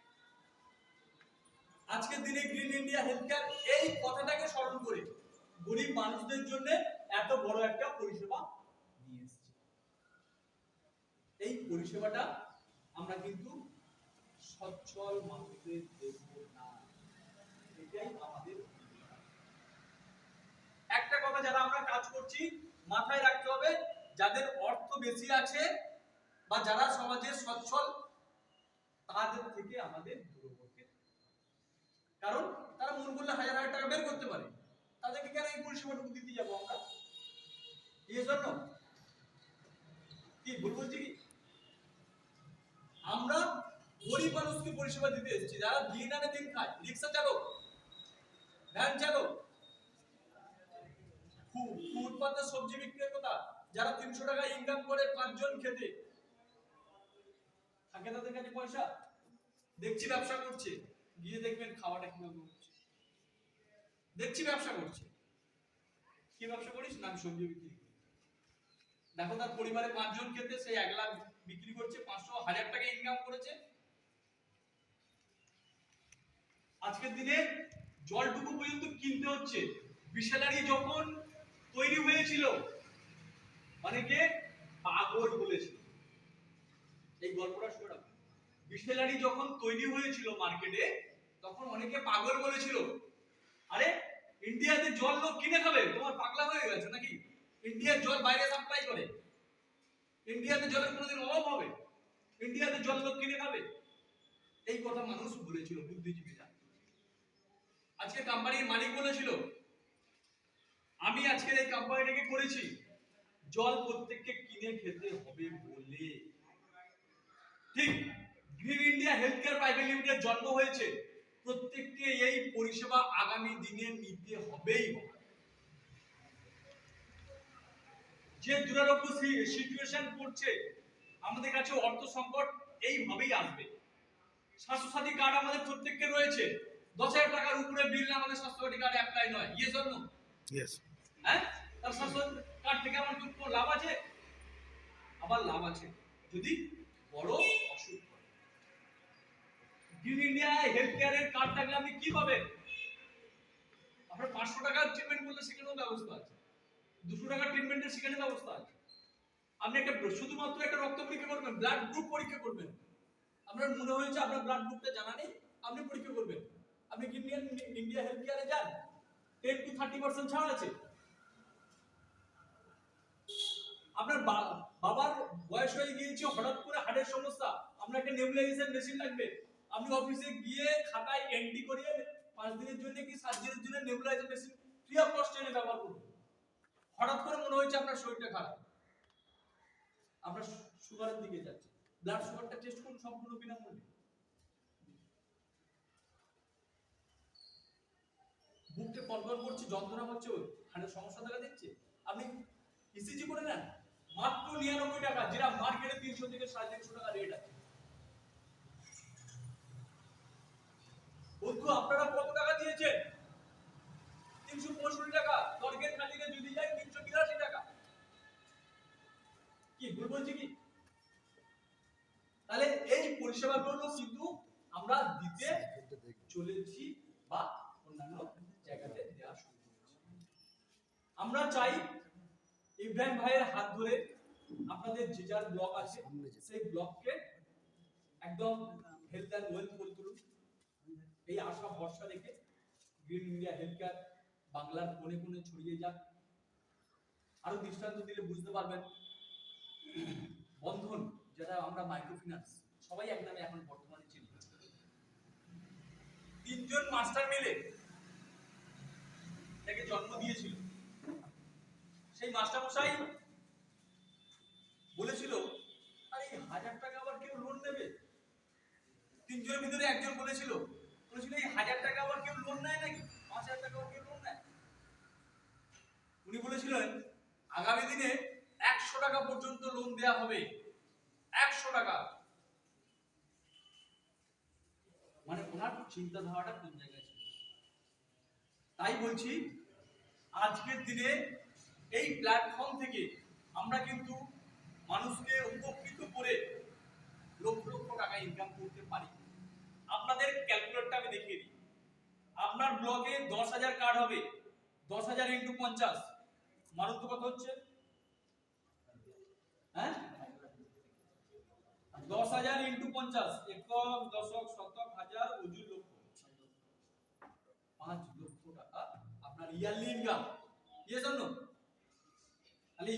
আজকের দিনে গ্রিন ইন্ডিয়া হেলথ কেয়ার এই কথাটাকে স্মরণ করে গরিব মানুষদের জন্য এত বড় একটা পরিষেবা নিয়ে এসেছে। এই পরিষেবাটা আমরা কিন্তু সচ্ছল মানুষদের দেব না, এটাই আমাদের। একটা কথা যারা আমরা কাজ করছি মাথায় রাখতে হবে, যাদের অর্থ বেশি আছে বা যারা সমাজে সচ্ছল তাদের থেকে আমাদের দূরবর্তী, কারণ তারা মন করলে হাজার হাজার টাকা বের করতে পারে, তাদেরকে কেন এই পরিষেবাটুকু দিতে যাবো আমরা? এই জন্য কি ভুল বলছি কি? আমরা গরিব মানুষকে পরিষেবা দিতে এসেছি, যারা দিন আনে দিন খায়, রিক্সা চালক, ভ্যান চালক, ফুটপাতে সবজি বিক্রেতা, যারা 300 টাকা ইনকাম করে 5 জন খেতে থাকে, তাদের কাছে পয়সা দেখছি ব্যবসা করছে, গিয়ে দেখবেন খাওয়াটা কিভাবে হচ্ছে। দেখছি ব্যবসা করছে, কি ব্যবসা করিস? না আমি সবজি বিক্রি করি। দেখো তার পরিবারে 5 জন খেতে, সেই 1 লাখ বিক্রি করছে, 500 1000 টাকা ইনকাম করেছে। আজকের দিনে জলটুকু পর্যন্ত কিনতে হচ্ছে। বিশালারি যখন তৈরি হয়েছিল অনেকে পাগল বলেছিল, এই গল্পটা শুনে রাখো। বিশালারি যখন তৈরি হয়েছিল মার্কেটে তখন অনেকে পাগল বলেছিল, আরে ইন্ডিয়াতে জল লোক কিনে খাবে, তোমার পাগলা হয়ে গেছে নাকি? ইন্ডিয়ার জল বাইরে সাপ্লাই করে, ইন্ডিয়াতে জলের কোনোদিন অভাব হবে? ইন্ডিয়াতে জল লোক কিনে খাবে? এই কথা মানুষ বলেছিল, বুদ্ধিজীবীরা। আজকে কোম্পানির মালিক বলেছিল, আমি আজকের এই কোম্পানিটাকে করেছি জল প্রত্যেককে কিনে খেতে হবে বলে। ঠিক green India health care private limited জন্ম হয়েছে প্রত্যেককে এই পরিষেবা আগামী দিনে নিতে হবেই হবে। যে দুরারোগ্য সিচুয়েশন পড়ছে আমাদের কাছে, অর্থ সংকট এইভাবেই আসবে। স্বাস্থ্যসাথী কার্ড আমাদের প্রত্যেককে রয়েছে, 10,000 টাকার উপরে বিল আমাদের স্বাস্থ্যসাথী কার্ড অ্যাপ্লাই নয়। Yes or no? ইয়েস। হ্যাঁ, তার স্বাস্থ্য কার্ড থেকে আমার কোনো লাভ আছে? আবার লাভ আছে যদি বড় অসুখ হয়। গ্রিন ইন্ডিয়া হেলথ কেয়ারের কার্ড থাকলে আপনি কি পাবেন? আপনার 500 টাকার ট্রিটমেন্ট করলে সেখানেও ব্যবস্থা আছে, 200 টাকার ট্রিটমেন্টের সেখানে ব্যবস্থা আছে। আপনি একটা শুধুমাত্র একটা রক্ত পরীক্ষা করবেন, ব্লাড গ্রুপ পরীক্ষা করবেন, আপনার মনে হয়েছে আপনার ব্লাড গ্রুপটা জানা নেই, আপনি পরীক্ষা করবেন। আপনি গ্রিন ইন্ডিয়া হেলথ কেয়ারে যান, 10 to 30% ছাড় আছে। আপনার বাবার বয়স হয়ে গিয়েছে, হঠাৎ করে হার্টের সমস্যা, আপনার একটা নেবুলাইজেশন মেশিন লাগবে, আপনি অফিসে গিয়ে খাতায় এন্ট্রি করিয়ে 5 দিনের জন্য কি 7 দিনের জন্য nebulisation machine free of cost এনে ব্যবহার করুন। হঠাৎ করে মনে হয়েছে আপনার শরীরটা খারাপ, আপনার সুগারের দিকে যাচ্ছে, ব্লাড সুগারটা টেস্ট করুন সম্পূর্ণ বিনামূল্যে। বুকটা কনকন করছে, যন্ত্রণা হচ্ছে, হার্টের সমস্যা দেখা দিচ্ছে, আপনি ইসিজি করে নেন, মাত্র 99 টাকা, যেটা মার্কেটে 300 থেকে 350 টাকা রেট আছে। বন্ধু আপনারা কত টাকা দিয়েছেন? 365 টাকা। স্বর্গের খাতিরে যদি যাই 382 টাকা। কি ভুল বলছি কি? তাহলে এই পরিষেবাগুলো কিন্তু আমরা দিতে চলেছি বা অন্যান্য জায়গাতে দেওয়া শুরু করেছি। আমরা চাই ইব্রাহিম ভাইয়ের হাত ধরে আপনাদের যে যার ব্লক আছে সেই ব্লককে একদম হেলথ এন্ড ওয়েলথ করে তুলুন। এই আশা ভরসা রেখে গ্রিন ইন্ডিয়া হেলথ কেয়ার বাংলার কোণে কোণে ছড়িয়ে যাক। আরো দৃষ্টান্ত দিলে বুঝতে পারবেন, বন্ধন, যারা আমরা মাইক্রোফিন্যান্স, সবাই এক নামে এখন বর্তমানে চিনি। 3 জন মাস্টার মিলে তাকে জন্ম দিয়েছিল। সেই মাস্টার মশাই বলেছিল, আরে 1000 টাকা আবার কেউ লোন নেবে? 3 জনের ভিতরে একজন বলেছিল এই 1000 টাকা আবার কেউ লোন নেয় নাকি? 5000 টাকা আবার কেউ লোন নেয়? উনি বলেছিলেন আগামী দিনে 100 টাকা পর্যন্ত লোন দেয়া হবে। 100 টাকা। মানে ওনার চিন্তাধারাটা কোন জায়গায় ছিল। তাই বলছি আজকের দিনে এই প্ল্যাটফর্ম থেকে আমরা কিন্তু মানুষকে উপকৃত করে লক্ষ লক্ষ টাকা ইনকাম করতে পারি। আপনাদের ক্যালকুলেটরটা আমি দেখিয়ে দিই। আপনার ব্লকে 10,000 কার্ড হবে, 10,000 ইন্টু 50 মানুষ তো কত হচ্ছে? হ্যাঁ, 10,000 ইন্টু 50 একক দশক শতক হাজার অযুর লক্ষ, 5 লক্ষ টাকা আপনার yearly income. Yes or no? তাহলে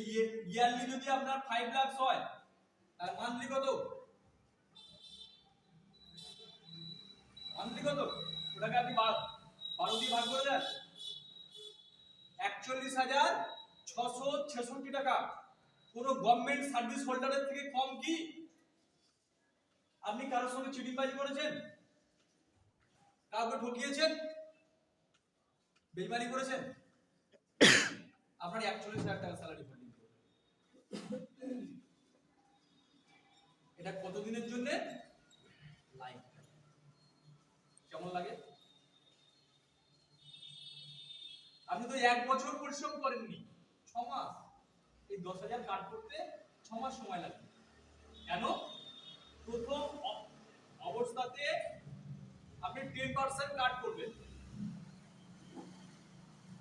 ইয়ারলি যদি আপনার 5 লাখ হয় আর মান্থলি কত? মান্থলি কত? ওটাকে আপনি 12 দিয়ে ভাগ করে দেন, 41,666 টাকা। কোন গভর্নমেন্ট সার্ভিস হোল্ডারের থেকে কম কি? আপনি কারোর সঙ্গে চিটিংবাজি করেছেন? কাউকে ঠকিয়েছেন? বেইমানি করেছেন? আপনার 41,000 টাকা স্যালারি হোল্ডিং করবে। এটা কতদিনের জন্য? লাইফ। কেমন লাগে? আপনি তো 1 বছর পরিশ্রম করেননি, 6 মাস। এই 10,000 কাট করতে 6 মাস সময় লাগবে। কেন? প্রথম অবস্থাতে আপনি 10% কাট করবেন।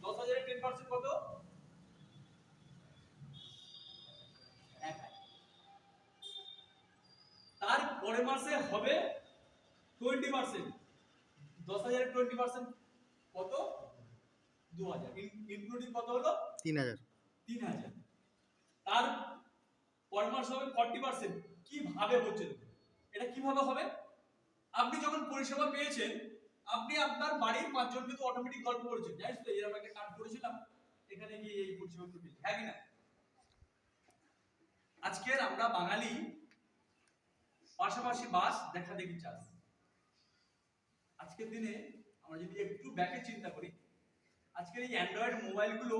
10,000 এর 10% কত? 1,000। তার পরের মাসে হবে 20%। 10,000 এর 20% কত? 2,000। ইনক্লুডিং কত হলো? 3,000। 3,000। তার পরের মাসে হবে 40%। কিভাবে হচ্ছে? এটা কিভাবে হবে? আপনি যখন পরিষেবা পেয়েছেন, আপনি আপনার বাড়ির 5 জনকে তো অটোমেটিক গল্প করেছেন, জানিস তো এরকম একটা কাজ করেছিলাম, এখানে গিয়ে এই পরিষেবা পেয়েছি, হ্যাঁ কি না? আজকের আমরা বাঙালি পাশাপাশি বাস দেখা দেখি চাষ। আজকের দিনে আমরা যদি একটু ব্যাকে চিন্তা করি, আজকের এই অ্যান্ড্রয়েড মোবাইলগুলো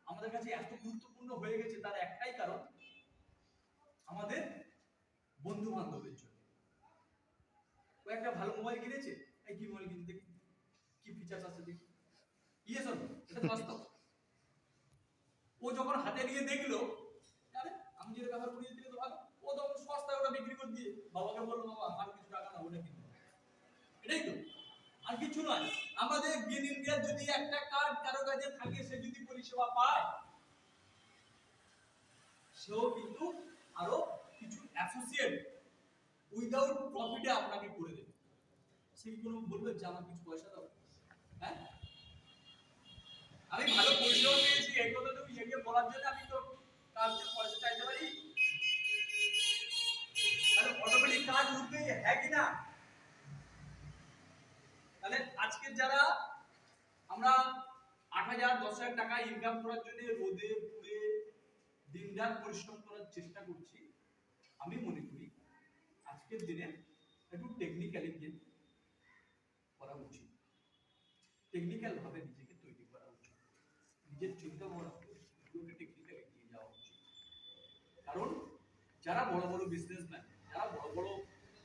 আমাদের কাছে এত গুরুত্বপূর্ণ হয়ে গেছে, তার একটাই কারণ আমাদের বন্ধু বান্ধবের জন্য। ও একটা ভালো মোবাইল কিনেছে, এই কি মোবাইল কিনতে দেখি, কি ফিচারস আছে দেখি, ইয়ে সব এটা তো বাস্তব। ও যখন হাতে নিয়ে দেখলো, আরে আমি যেটা ব্যবহার করি দিলে তো ভালো, ও তো সস্তায় ওটা বিক্রি করে দিয়ে বাবাকে বললো, বাবা আর কিছু টাকা না, ওটা কিনতে। এটাই তো, আর কিছু নয়। আমাদের গ্রিন ইন্ডিয়ার যদি একটা কার্ড কারো কাছে থাকে, সে যদি পরিষেবা পায়, সেও কিন্তু আরো কিছু অ্যাসোসিয়েট উইদাউট প্রফিটে আপনাকে করে দেবে। সে কি কোনো বলবে যে আমার কিছু পয়সা দাও? হ্যাঁ, আমি ভালো পরিষেবা পেয়েছি এই কথা তো ইয়ে বলার জন্য আমি তো কার থেকে পয়সা চাইতে পারি? তাহলে অটোমেটিক কার্ড উঠবে, হ্যাঁ কি না? তাহলে আজকে যারা আমরা 8,000 10,000 টাকা ইনকাম করার জন্য রোদে পুড়ে দিনরাত পরিশ্রম করার চেষ্টা করছি, আমি মনে করি আজকের দিনে একটু টেকনিক্যালি করা উচিত, টেকনিক্যাল ভাবে নিজেকে তৈরি করা উচিত, নিজের চিন্তা ভাবনাকে টেকনিক্যালি এগিয়ে যাওয়া উচিত। কারণ যারা বড় বড় বিজনেসম্যান, যারা বড় বড়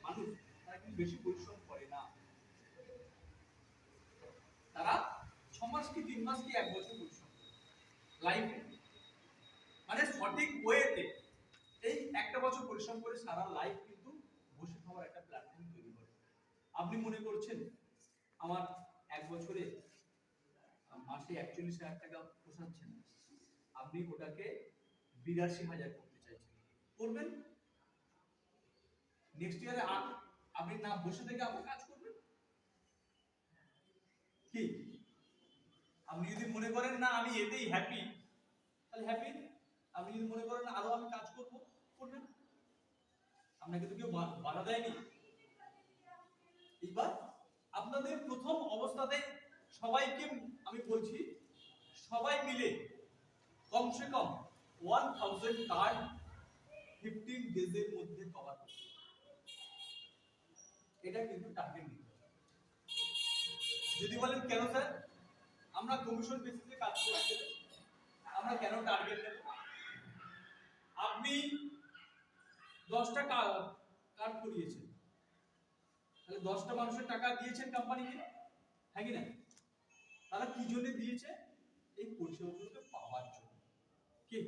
মানুষ, তারা কিন্তু বেশি পরিশ্রম করে না। তারা 6 মাস কি 3 মাস কি 1 বছর পরিশ্রম করে লাইফে, মানে সঠিক ওয়েতে এই একটা বছর পরিশ্রম করে সারা লাইফ কিন্তু বসে খাওয়ার একটা প্ল্যাটফর্ম তৈরি করে। আপনি মনে করছেন আমার 1 বছরে মাসে 41,000 টাকা পোষাচ্ছে না, আপনি ওটাকে 82,000 করতে চাইছেন, করবেন। নেক্সট ইয়ারে আপনি না বসে থেকে আপনি কাজ করবেন কি? আপনি যদি মনে করেন না আমি এতেই হ্যাপি, তাহলে হ্যাপি। আপনি যদি মনে করেন আরো আমি কাজ করব, করবেন। আপনাকে তো কেউ বাধা দেয়নি। এইবার আপনাদের প্রথম অবস্থাতে সবাইকে আমি বলছি, সবাই মিলে কমসে কম 1000 কার্ড 15 ডেজের মধ্যে কভার করতে, এটা কিন্তু টার্গেট নিতে হবে। যদি বলেন কেন স্যার আমরা কমিশন বেসিসে কাজ করছি, আমরা কেন টার্গেট নেব? আপনি 10টা কার্ড করিয়েছেন, তাহলে 10টা মানুষের টাকা দিয়েছেন কোম্পানিকে, হ্যাঁ কি না? তারা কি জন্য দিয়েছে? এই পরিষেবাগুলোকে পাওয়ার জন্য। কি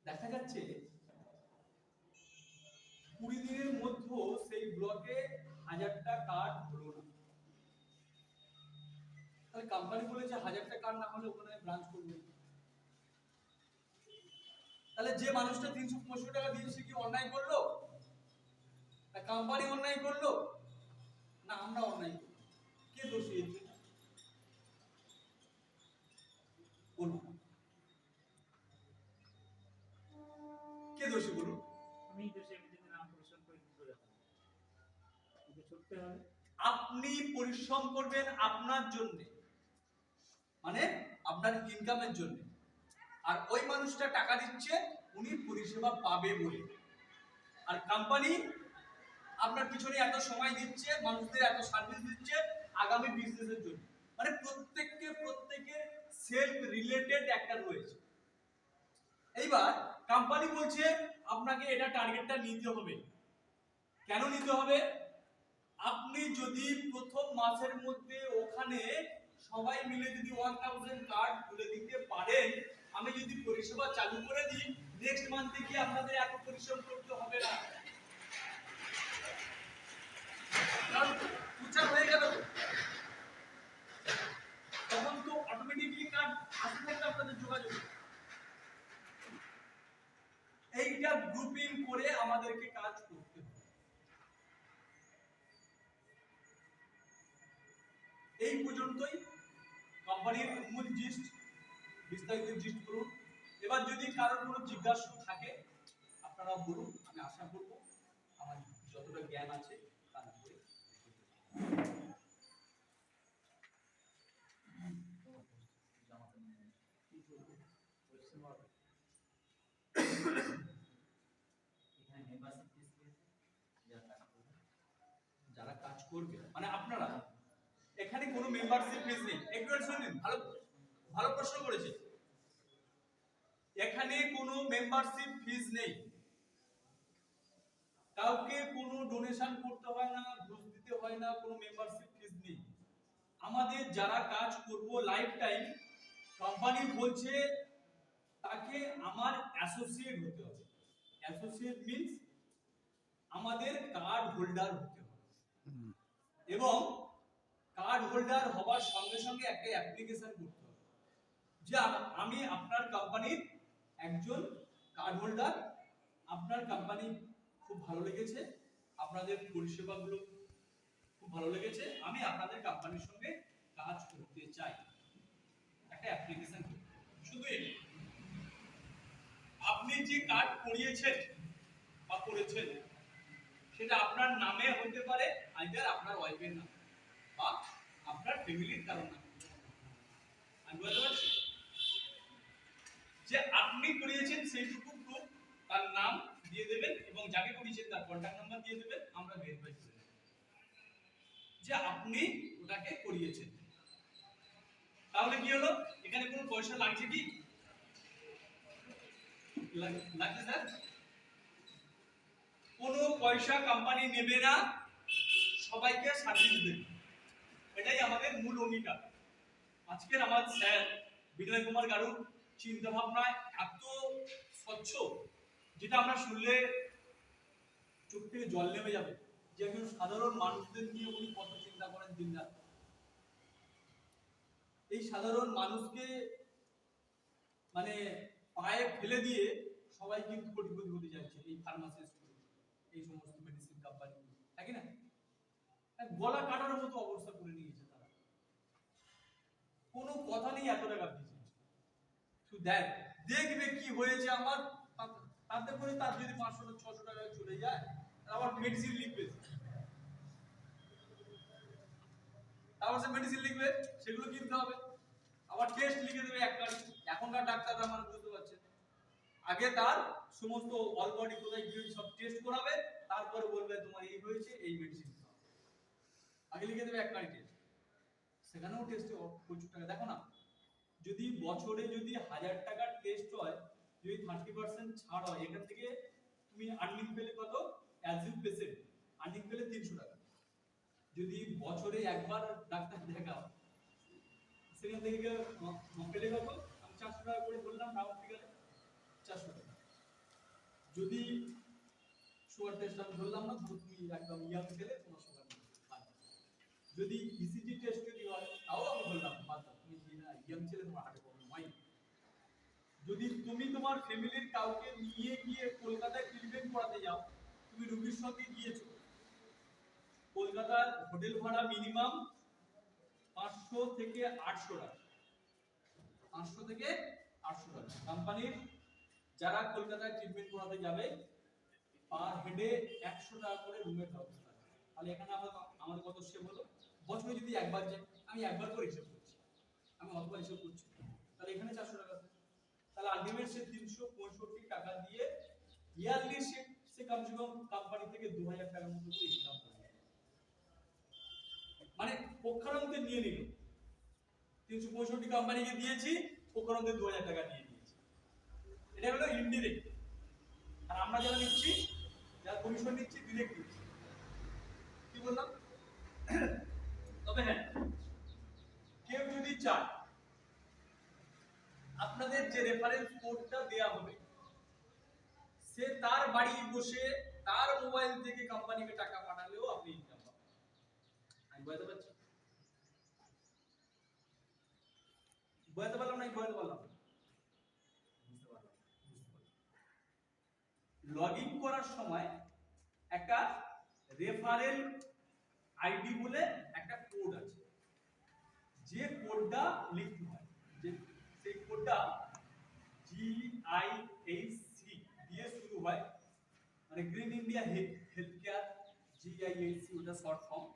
দেখা যাচ্ছে 20 দিনের মধ্যে সেই ব্লকে 1000টা কার্ড হলো না। তাহলে কোম্পানি বলেছে 1000টা কার্ড না হলে ওখানে ব্রাঞ্চ করবে না। তাহলে যে মানুষটা 365 টাকা দিয়ে সে কি অন্যায় করলো? না কোম্পানি অন্যায় করলো? না আমরা অন্যায় করলো? কে দোষী এতে? বলুন, কে দোষী বলুন? আমি দেশে আমি যদি নাম পরিশ্রম করে কি করে হবে? ওকে ছুটতে হবে। আপনি পরিশ্রম করবেন আপনার জন্য, মানে আপনার ইনকামের জন্য, আর ওই মানুষটা টাকা দিচ্ছে উনি পরিষেবা পাবে বলে। আর কোম্পানি আপনার পিছনে এত সময় দিচ্ছে, মানুষদের এত সার্ভিস দিচ্ছে আগামী বিজনেসের জন্য। মানে প্রত্যেকের সেলফ রিলেটেড একটা রয়েছে। এইবার কোম্পানি বলছে আপনাকে এটা টার্গেটটা নিতে হবে। কেন নিতে হবে? আপনি যদি প্রথম মাসের মধ্যে ওখানে সবাই মিলে যদি 1000 কার্ড তুলে দিতে পারেন, আমি যদি পরিষেবা চালু করে দিই, নেক্সট মান্থে কি আপনাদের এত পরিশ্রম করতে হবে না। কারণ উচ্চার হয়ে গেল, তখন তো অটোমেটিকলি কার্ড আসতে থাকবে আপনাদের যোগাযোগ। এইটা গ্রুপিং করে আমাদেরকে কাজ করতে হবে। এই পর্যন্তই কোম্পানির মূল জিস্ট, বিস্তারিত জিস্ট করুন। এবার যদি কারোর কোনো জিজ্ঞাসা থাকে আপনারা বলুন, আমি আশা করব আমার যতটা জ্ঞান আছে তার উপরে। যারা কাজ করবে মানে আপনারা, এখানে কোনো মেম্বারশিপ ফিস নেই। একটু শুনুন, ভালো ভালো প্রশ্ন করেছে। এখানে কোনো মেম্বারশিপ ফিস নেই, কাউকে কোনো ডোনেশন করতে হয় না, ঘুষ দিতে হয় না, কোনো মেম্বারশিপ ফিস নেই। আমাদের যারা কাজ করব লাইফ টাইম, কোম্পানি বলছে তাকে আমার অ্যাসোসিয়েট হতে হবে। অ্যাসোসিয়েট মিন্স আমাদের কার্ড হোল্ডার হতে হবে, এবং কার্ড হোল্ডার হওয়ার সঙ্গে সঙ্গে একটা অ্যাপ্লিকেশন করতে হবে যে আমি আপনার কোম্পানির একজন কার্ড হোল্ডার, আপনার কোম্পানি খুব ভালো লেগেছে, আপনাদের পরিষেবাগুলো খুব ভালো লেগেছে, আমি আপনাদের কোম্পানির সঙ্গে কাজ করতে চাই। একটা অ্যাপ্লিকেশন করতে হবে। শুধু এই আপনি যে কার্ড করিয়েছেন বা করেছেন সেটা আপনার নামে হতে পারে, আইদার আপনার ওয়াইফের নামে বা আপনার ফ্যামিলির কারো নামে। আমি বলতে পারছি যে আপনি করিয়েছেন সেইটুকু প্রুফ, তার নাম দিয়ে দেবেন এবং যাকে করিয়েছেন তার কন্ট্যাক্ট নাম্বার দিয়ে দেবেন, আমরা ভেরিফাই করে দেব যে আপনি ওটাকে করিয়েছেন। তাহলে কি হলো, এখানে কোনো পয়সা লাগছে কি? লাগছে স্যার? কোনো পয়সা কোম্পানি নেবে না, সবাইকে সার্ভিস দেবে, এটাই আমাদের মূল অঙ্গীকার। আজকের আমার স্যার বিনয় কুমার গারুর চিন্তা ভাবনা এত স্বচ্ছ, যেটা আমরা শুনলে চোখ থেকে জল নেমে যাবে, যে একজন সাধারণ মানুষদের নিয়ে উনি কত চিন্তা করেন দিনরাত। এই সাধারণ মানুষকে মানে পায়ে ফেলে দিয়ে সবাই কিন্তু কোটিপতি হতে যাচ্ছে, এই ফার্মাসিস্ট, এই সমস্ত মেডিসিন কোম্পানি, তাই না? গলা কাটার মতো অবস্থা করে নিয়েছে তারা। কোনো কথা নেই, এত টাকা দিয়েছে, শুধু দেখ দেখবে কি হয়েছে আমার, তাতে করে তার যদি 500 না 600 টাকা চলে যায়, আবার মেডিসিন লিখবে, আবার সে মেডিসিন লিখবে, সেগুলো কিনতে হবে, আবার টেস্ট লিখে দেবে একটা। এখনকার ডাক্তাররা আমার বুঝতে পারছে, আগে তার সমস্ত অল বডি কোথায় গিয়ে সব টেস্ট করাবে, তারপরে বলবে তোমার এই হয়েছে, এই মেডিসিন খাও। আগে লিখে দেবে একটা টেস্ট, সেখানেও টেস্টে প্রচুর টাকা। দেখো না, যদি বছরে যদি 1000 টাকার টেস্ট হয়, যদি 30% ছাড় হয়, এখান থেকে তুমি আর্নিং পেলে কত? অ্যাজ ইউ পেশেন্ট আর্নিং পেলে 300 টাকা। যদি বছরে একবার ডাক্তার দেখাও, সেখান থেকে পেলে কত? আমি 400 টাকা করে বললাম রাউন্ড ফিগারে, 400 টাকা। যদি সুগার টেস্ট আমি ধরলাম না, তুমি একদম ইয়াং ছেলে, তোমার সুগার নেই, যদি ইসিজি টেস্ট যদি হয় তাও আমি বললাম ইয়াং ছেলে তোমার হার্টে প্রবলেম হয়। যদি তুমি তোমার ফ্যামিলির কাউকে নিয়ে গিয়ে কলকাতায় ট্রিটমেন্ট করাতে যাও, তুমি রোগীর সঙ্গে গিয়েছো, কলকাতার হোটেল ভাড়া মিনিমাম 500 থেকে 800 টাকা, 500 থেকে 800 টাকা। কোম্পানির যারা কলকাতায় ট্রিটমেন্ট করাতে যাবে পার হেডে 100 টাকা করে রুমের ব্যবস্থা। তাহলে এখানে আমাদের কত সেভ হলো? বছরে যদি একবার যাই, আমি একবার করে হিসাব করছি, আমি অতবার হিসাব করছি, তাহলে এখানে 400 টাকা। তাহলে আলটিমেট সে 365 টাকা দিয়ে ইয়ারলি সে কমসে কম কোম্পানি থেকে 2000 টাকার মতো করে ইনকাম করবে। মানে পক্ষান্তরে নিয়ে নিল, 365 কোম্পানিকে দিয়েছি, পক্ষান্তরে 2000 টাকা নিয়ে নিয়েছি। এটা হলো ইনডিরেক্ট। আর আমরা যারা নিচ্ছি, যারা কমিশন নিচ্ছি, ডিরেক্ট নিচ্ছি। কি বললাম? তবে হ্যাঁ, কেউ যদি চায় আপনাদের যে রেফারেন্স কোডটা দেয়া হবে, সে তার বাড়ি বসে তার মোবাইল থেকে কোম্পানিকে টাকা পাঠালেও আপনি ইনকাম পাবেন। আমি বুঝাতে পারছি? বুঝাতে পারলাম না? বুঝাতে পারলাম? লগ ইন করার সময় একটা রেফারেল আইডি বলে একটা কোড আছে, যে কোডটা লিখতে হয়, যে সেই কোডটা GIHC দিয়ে শুরু হয়, মানে green India health care, GIHC ওটা শর্ট ফর্ম।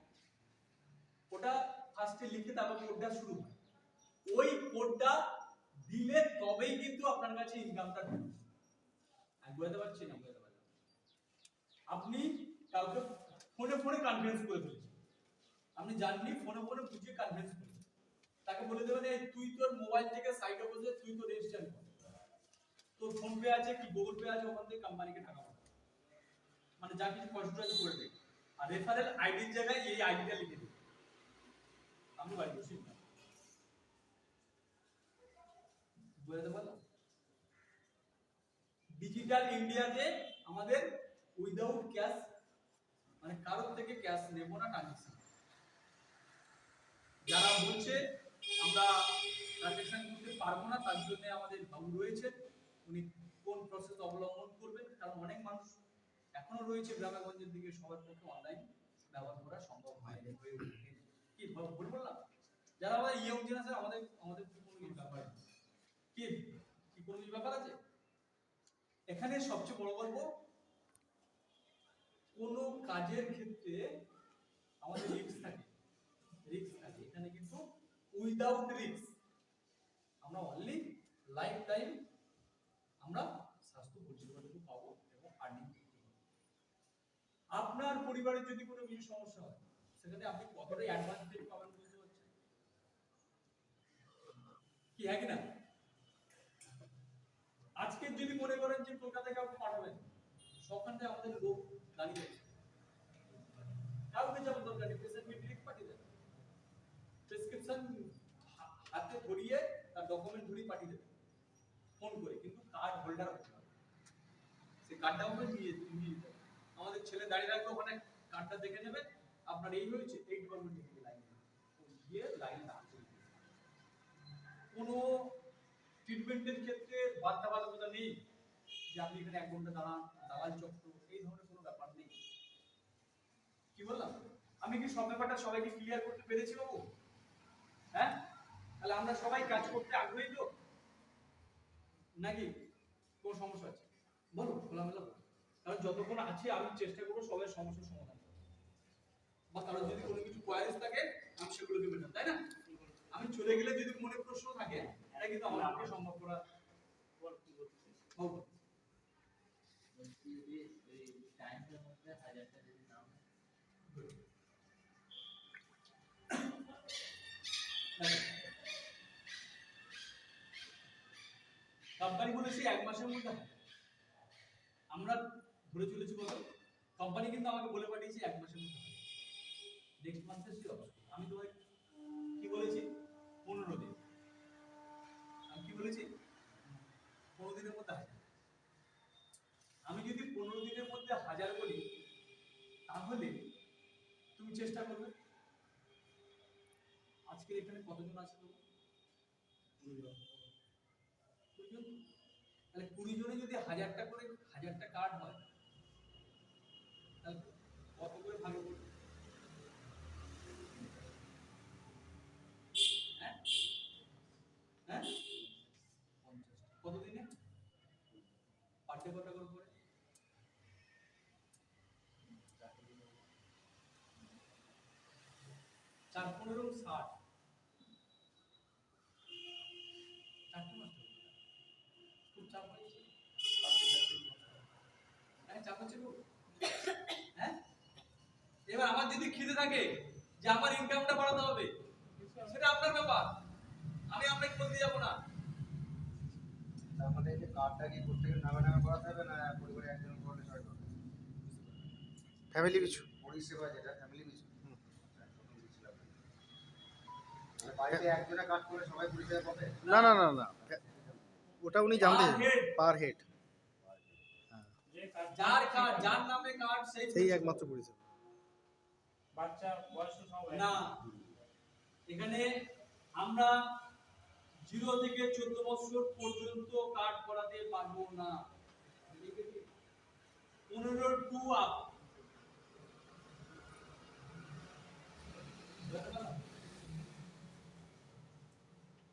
ওটা ফার্স্টে লিখে তারপর কোডটা শুরু হয়। ওই কোডটা দিলে তবেই কিন্তু আপনার কাছে ইনকামটা ঢুকবে। আমি বুঝাতে পারছি না? বুঝাতে পারলাম? আপনি কাউকে ফোনে ফোনে কনভিন্স করে ফেলেছেন, আপনি জাননি, ফোনে ফোনে বুঝিয়ে কনভিন্স করেছেন, তাকে বলে দেবেন এই তুই তোর মোবাইল থেকে সাইটে বসে তুই তো রেজিস্টার কর, তোর ফোন পে আছে কি গুগল পে আছে, ওখান থেকে কোম্পানিকে টাকা পাঠাও, মানে যা কিছু কষ্ট আছে করে দেবে। আর রেফারেল আইডির জায়গায় এই আইডিটা লিখে দেবে, আপনি বাড়ি বসে ইনকাম। বুঝাতে পারলাম? ডিজিটাল ইন্ডিয়াতে আমাদের উইদাউট ক্যাশ, মানে কারোর থেকে ক্যাশ নেব না, ট্রানজাকশন। যারা বলছে আমরা ট্রানজাকশন করতে পারবো না, তার জন্য আমাদের বাবু রয়েছে, উনি কোন প্রসেস অবলম্বন করবেন। কারণ অনেক মানুষ এখনো রয়েছে গ্রামে গঞ্জের দিকে, সবার পক্ষে অনলাইন ব্যবহার করা সম্ভব হয় না। কি ভুল বললাম? যারা আমাদের ইয়ং জেনারেশন, আমাদের আমাদের কি কোনো ব্যাপার কি কি কোনো ব্যাপার আছে? এখানে সবচেয়ে বড় গল্প, কোন কাজের ক্ষেত্রে আমাদের রিস্ক থাকে, রিস্ক থাকে। এখানে কিন্তু উইদাউট রিস্ক আমরা অনলি লাইফ টাইম আমরা স্বাস্থ্য পরিষেবাটুকু পাবো এবং আর্নিং করতে পারবো। আপনার পরিবারের যদি কোনো কিছু সমস্যা হয়, সেখানে আপনি কতটা অ্যাডভান্টেজ পাবেন বুঝতে পারছেন কি? হ্যাঁ কি না? আজকে যদি মনে করেন যে কলকাতায় কাউকে পাঠাবেন, সবখানে আমাদের লোক দাঁড়িয়ে আছে, কাউকে যাওয়ার দরকার নেই, পেশেন্টকে ডিরেক্ট পাঠিয়ে দেবেন, প্রেসক্রিপশন হাতে ধরিয়ে তার ডকুমেন্ট ধরিয়ে পাঠিয়ে দেবেন ফোন করে। কিন্তু কার্ড হোল্ডার হতে হবে, সেই কার্ডটা আমরা নিয়ে দিতে হবে। আমাদের ছেলে দাঁড়িয়ে রাখবে ওখানে, কার্ডটা দেখে নেবে, আপনার এই হয়েছে, এই ডিপার্টমেন্টে গিয়ে লাইন গিয়ে লাইন দাঁড়াতে। কোনো ট্রিটমেন্টের ক্ষেত্রে বাধ্যবাধকতা নেই যে আপনি এখানে 1 ঘন্টা দাঁড়ান, দালাল চক্র, এই ধরনের কোনো ব্যাপার নেই। কি বললাম? আমি কি সব ব্যাপারটা সবাইকে ক্লিয়ার করতে পেরেছি বাবু? হ্যাঁ, তাহলে আমরা সবাই কাজ করতে আগ্রহী তো নাকি? কোনো সমস্যা আছে বলো, খোলামেলা বলো। কারণ যতক্ষণ আছি আমি চেষ্টা করবো সবাই সমস্যার সমাধান করার, বা কারোর যদি কোনো কিছু কোয়ারিজ থাকে আমি সেগুলোকে মেটাবো, তাই না? আমি চলে গেলে যদি মনে প্রশ্ন থাকে, এটা কিন্তু আমার পক্ষে সম্ভব করা। কোম্পানি বলেছে 1 মাসের মধ্যে হবে, আমরা ধরে চলেছি কত? কোম্পানি কিন্তু আমাকে বলে পাঠিয়েছে 1 মাসের মধ্যে হবে, নেক্সট মান্থের ছিল। আমি তোমাকে কি বলেছি? 15 দিন। আমি কি বলেছি? 15 দিনের মধ্যে হাজার। আমি যদি 15 দিনের মধ্যে 1000 বলি, তাহলে তুমি চেষ্টা করবে। আজকে এখানে কতজন আছে? তাহলে 20 জনে যদি 1000টা করে 1000টা কার্ড হয় তাহলে কত করে ভাগ করবে? হ্যাঁ হ্যাঁ 50 কত দিনে পার ডে কত করে পড়ে? 4 15 60 চারটে মাস খুব চাপ হয়েছে। হ্যাঁ চাপ হচ্ছে খুব। হ্যাঁ এবার আমার যদি খিদে থাকে যে আমার ইনকামটা বাড়াতে হবে সেটা আপনার ব্যাপার, আমি আপনাকে বলতে যাবো না। তার মানে এই যে কার্ডটা কি প্রত্যেকের নামে নামে করাতে হবে না পরিবারে একজন করলে চলবে? ফ্যামিলি কিছু পরিষেবা যেটা ফ্যামিলি কিছু মানে বাড়িতে একজনে কাজ করে সবাই পরিষেবা পাবে? না না না না ওটা উনি জানতে পার হেড যার কার্ড যার নামে কার্ড সেই একমাত্র পরিষেবা। বাচ্চা বয়স্ক সব না এখানে আমরা 0 থেকে 14 বছর পর্যন্ত কার্ড করাতে পারবো না। 15 টু আপ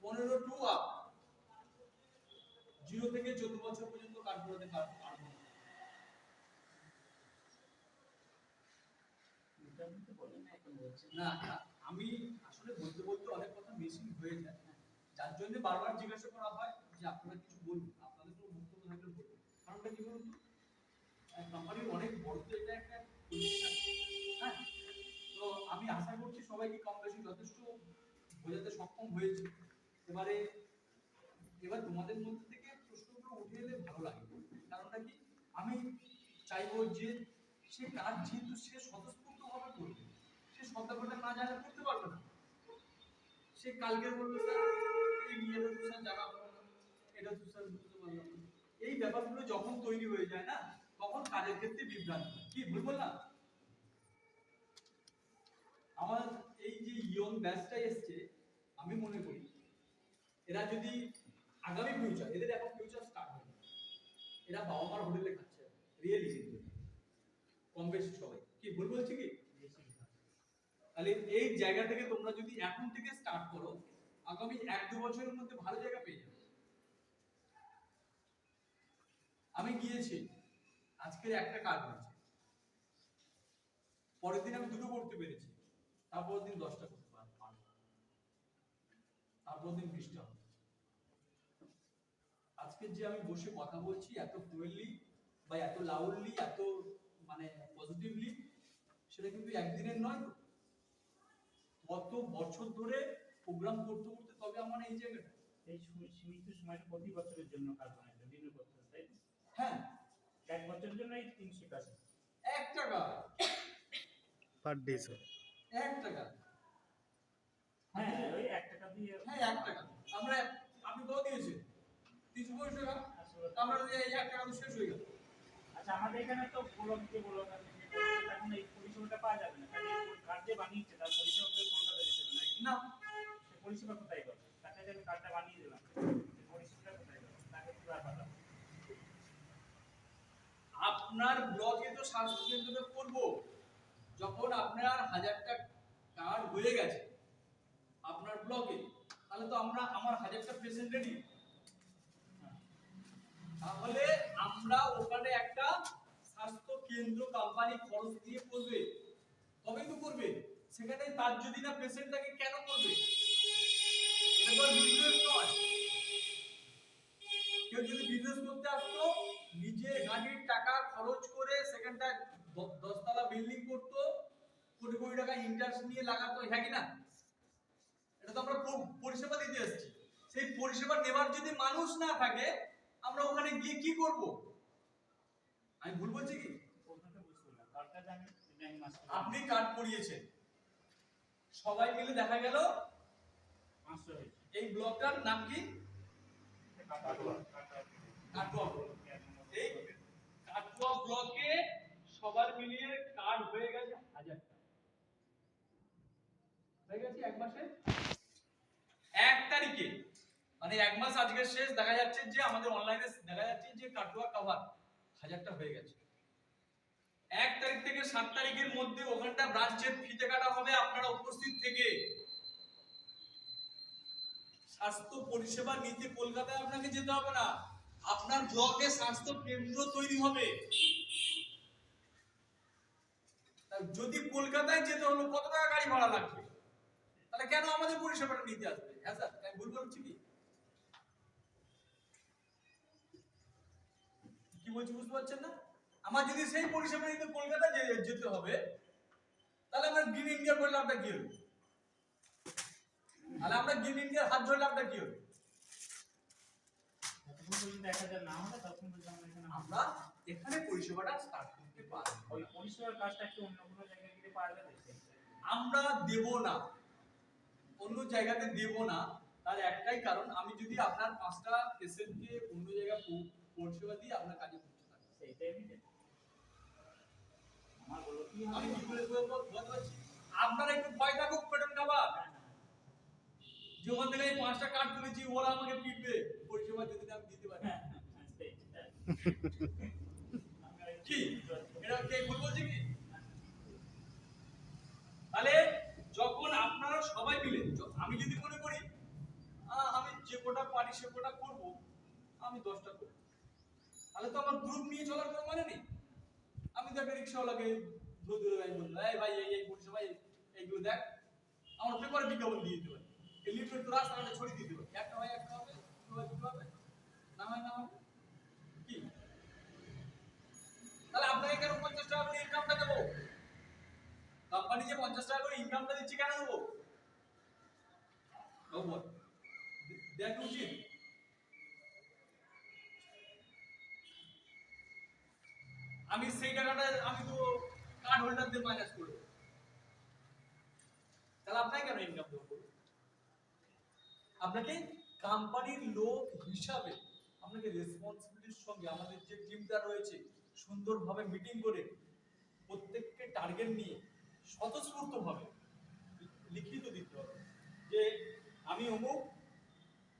15 টু আপ 0 থেকে 14 বছর পর্যন্ত কার্ড করাতে পারবো না। না আমি আসলে বলতে বলতে অনেক কথা মিসিং হয়ে যায়, যার জন্য বারবার জিজ্ঞাসা করা হয় যে আপনারা কিছু বলুন, আপনাদের কোনো বক্তব্য থাকলে বলুন। কারণটা কি বলুন তো, কোম্পানির অনেক বড় তো এটা একটা প্রতিষ্ঠান, হ্যাঁ। তো আমি আশা করছি সবাইকে কম বেশি যথেষ্ট বোঝাতে সক্ষম হয়েছে। এবার তোমাদের মধ্যে থেকে প্রশ্নগুলো উঠে এলে ভালো লাগে। কারণটা কি, আমি চাইবো যে সে কাজ যেহেতু সে স্বতঃস্ফূর্তভাবে করবে, সে শব্দটা না জানলে করতে পারবে না। সে কালকে বলবে স্যার এই নিয়ে তো স্যার জানা হলো না, এটা তো স্যার বুঝতে পারলাম না। এই ব্যাপারগুলো যখন তৈরি হয়ে যায় না, তখন কাজের ক্ষেত্রে বিভ্রান্তি। কি ভুল বললাম? আমার এই যে ইয়ং ব্যাচটা এসছে, আমি মনে করি এরা যদি আগামী ফিউচার, এদের এখন ফিউচার স্টার্ট হয়ে গেছে, এরা বাবা মার হোটেলে খাচ্ছে রিয়েলি কিন্তু কম বেশি সবাই। কি ভুল বলছি কি? তাহলে এই জায়গা থেকে তোমরা যদি এখন থেকে স্টার্ট করো, আগামী 1-2 বছরের মধ্যে ভালো জায়গা পেয়ে যাবে। আমি গিয়েছি, আজকের একটা কাজ হয়েছে, পরের দিন আমি 2টো করতে পেরেছি, তারপরের দিন 10টা করতে পারবো, তারপরের দিন 20টা। আজকে যে আমি বসে কথা বলছি এত ফ্লুয়েন্টলি বা এত লাউডলি, এত মানে পজিটিভলি, সেটা কিন্তু একদিনের নয়, কত বছর ধরে প্রোগ্রাম করতে করতে তবে আমার এই জায়গাটা। এই সীমিত সময়টা প্রতি বছরের জন্য কাজ বানাইতে রিনিউ করতে হবে, তাই তো? হ্যাঁ 1 বছরের জন্য এই 300 টাকা 1 টাকা পার ডে স্যার 1 টাকা। হ্যাঁ ওই 1 টাকা দিয়ে হ্যাঁ 1 টাকা আপনি কত দিয়েছেন? 350 টাকা। আমরা এই 1 টাকা তো শেষ হয়ে গেল। আচ্ছা আমাদের এখানে তো ব্লক আছে, এখন এই পরিষেবাটা পাওয়া যাবে না, তাহলে কার্ড যে বানিয়েছে তার পরিষেবা করে কলকাতা যেতে হবে নাকি? না সে পরিষেবা কোথায় পাবে? তাকে যে আমি কার্ডটা বানিয়ে দিলাম, সে পরিষেবাটা কোথায় পাবে? তাকে কি আর পাঠাবো? আপনার ব্লকে তো স্বাস্থ্য কেন্দ্রে করব, যখন আপনার 1000টা কার্ড হয়ে গেছে আপনার ব্লকে, তাহলে তো আমার 1000টা পেশেন্ট রেডি। তাহলে আমরা ওখানে একটা স্বাস্থ্য কেন্দ্র কোম্পানি খরচ দিয়ে করবে, তবেই তো করবে। সেখানে তার যদি না পেশেন্ট থাকে কেন করবে? এটা তো বিজনেস নয়। কেউ যদি বিজনেস করতে আসতো, নিজের গাড়ির টাকা খরচ করে সেখানটা 10 তলা বিল্ডিং করতো, কোটি কোটি টাকা ইন্টারেস্ট নিয়ে লাগাতো, হ্যাঁ কি না? এটা তো আমরা পরিষেবা দিতে এসেছি। সেই পরিষেবা নেবার যদি মানুষ না থাকে, আমরা ওখানে গিয়ে কি করব? আমি ভুল বলছি কি? প্রশ্নটা বুঝতে পারলাম, কার্ডটা জানি ব্যাংক মাস্টার আপনি কার্ড করিয়েছেন, সবাই মিলে দেখা গেল 500 হয়েছে, এই ব্লকটার নাম কি? কাটোয়া কাটোয়া ব্লক। এই কাটোয়া ব্লকে সবার মিলিয়ে কার্ড হয়ে গেছে 1000টা। হয়ে গেছে 1 মাসে 1 তারিখে, আর মানে 1 মাস আজকে শেষ, দেখা যাচ্ছে যে আমাদের অনলাইনে দেখা যাচ্ছে যে কাটুয়া কভার 1000টা হয়ে গেছে। 1 তারিখ থেকে 7 তারিখের মধ্যে ওখানটা ব্রাঞ্চের ফিতে কাটা হবে, আপনারা উপস্থিত থেকে স্বাস্থ্য পরিষেবা নিতে কলকাতায় আপনাকে যেতে হবে না, আপনার ব্লকে স্বাস্থ্য কেন্দ্র তৈরি হবে। যদি কলকাতায় যেতে হলো কত টাকা গাড়ি ভাড়া লাগবে, তাহলে কেন আমাদের পরিষেবাটা নিতে আসবে? হ্যাঁ স্যার, আমি ভুল বলছি কি? কি বলছি বুঝতে পারছেন না? আমার যদি সেই পরিষেবা নিতে কলকাতায় যেতে হবে, তাহলে আমরা গ্রিন ইন্ডিয়া করলে আপনার কি হবে? তাহলে আমরা গ্রিন ইন্ডিয়ার হাত ধরলে আপনার কি হবে? যতক্ষণ পর্যন্ত 1000 না হবে ততক্ষণ পর্যন্ত আমরা এখানে পরিষেবাটা স্টার্ট করতে পারবো। ওই পরিষেবার কাজটা একটু অন্য কোনো জায়গায় গিয়ে পারবে দেখতে। আমরা দেব না, অন্য জায়গাতে দেব না, তার একটাই কারণ, আমি যদি আপনার 5টা পেশেন্টকে অন্য জায়গায় পরিষেবা দিয়ে আপনার কাজে করতে থাকি, সেইটাই আমি দেখি। আমার বলো কি আমি হবে? কি করে বলতে পারছি? আপনারা একটু ভয় থাকুক পেটন খাবার, যে ওখান থেকে আমি 5টা কার্ড তুলেছি ওরা আমাকে পিটবে পরিষেবা যদি না আমি দিতে পারি। হ্যাঁ, সেইটাই। কি এটা কে ভুল বলছি কি? তাহলে যখন আপনারা সবাই মিলে, আমি যদি মনে করি আমি যে কোটা পারি সে কোটা করব, আমি 10টা করব, তাহলে তো আমার গ্রুপ নিয়ে চলার কোনো মানে নেই। আমি তো একটা রিক্সাওয়ালাকে ধরে ভাই বললাম, এই ভাই এই পরিষেবা এইগুলো দেখ, আমার পেপারে বিজ্ঞাপন দিয়ে দিতে পারি, এই লিফলেট তো রাস্তাঘাটে ছড়িয়ে দিতে পারি, একটা হয় একটা হবে, দুটো হবে, না হয় না হবে। কি তাহলে আপনাকে কেন 50 টাকা করে ইনকামটা দেবো? কোম্পানি যে 50 টাকা করে ইনকামটা দিচ্ছে কেন দেবো? বল দেখ উচিত। আমি সেই টাকাটা আমি তো কার্ড হোল্ডারদের মাইনাস করব, তাহলে আপনাকে কেন ইনকাম দেবো? আপনাকে কোম্পানির লোক হিসাবে আপনাকে রেসপন্সিবিলিটির সঙ্গে আমাদের যে টিমটা রয়েছে সুন্দরভাবে মিটিং করে প্রত্যেককে টার্গেট নিয়ে স্বতঃস্ফূর্তভাবে লিখিত দিতে হবে যে আমি অমুক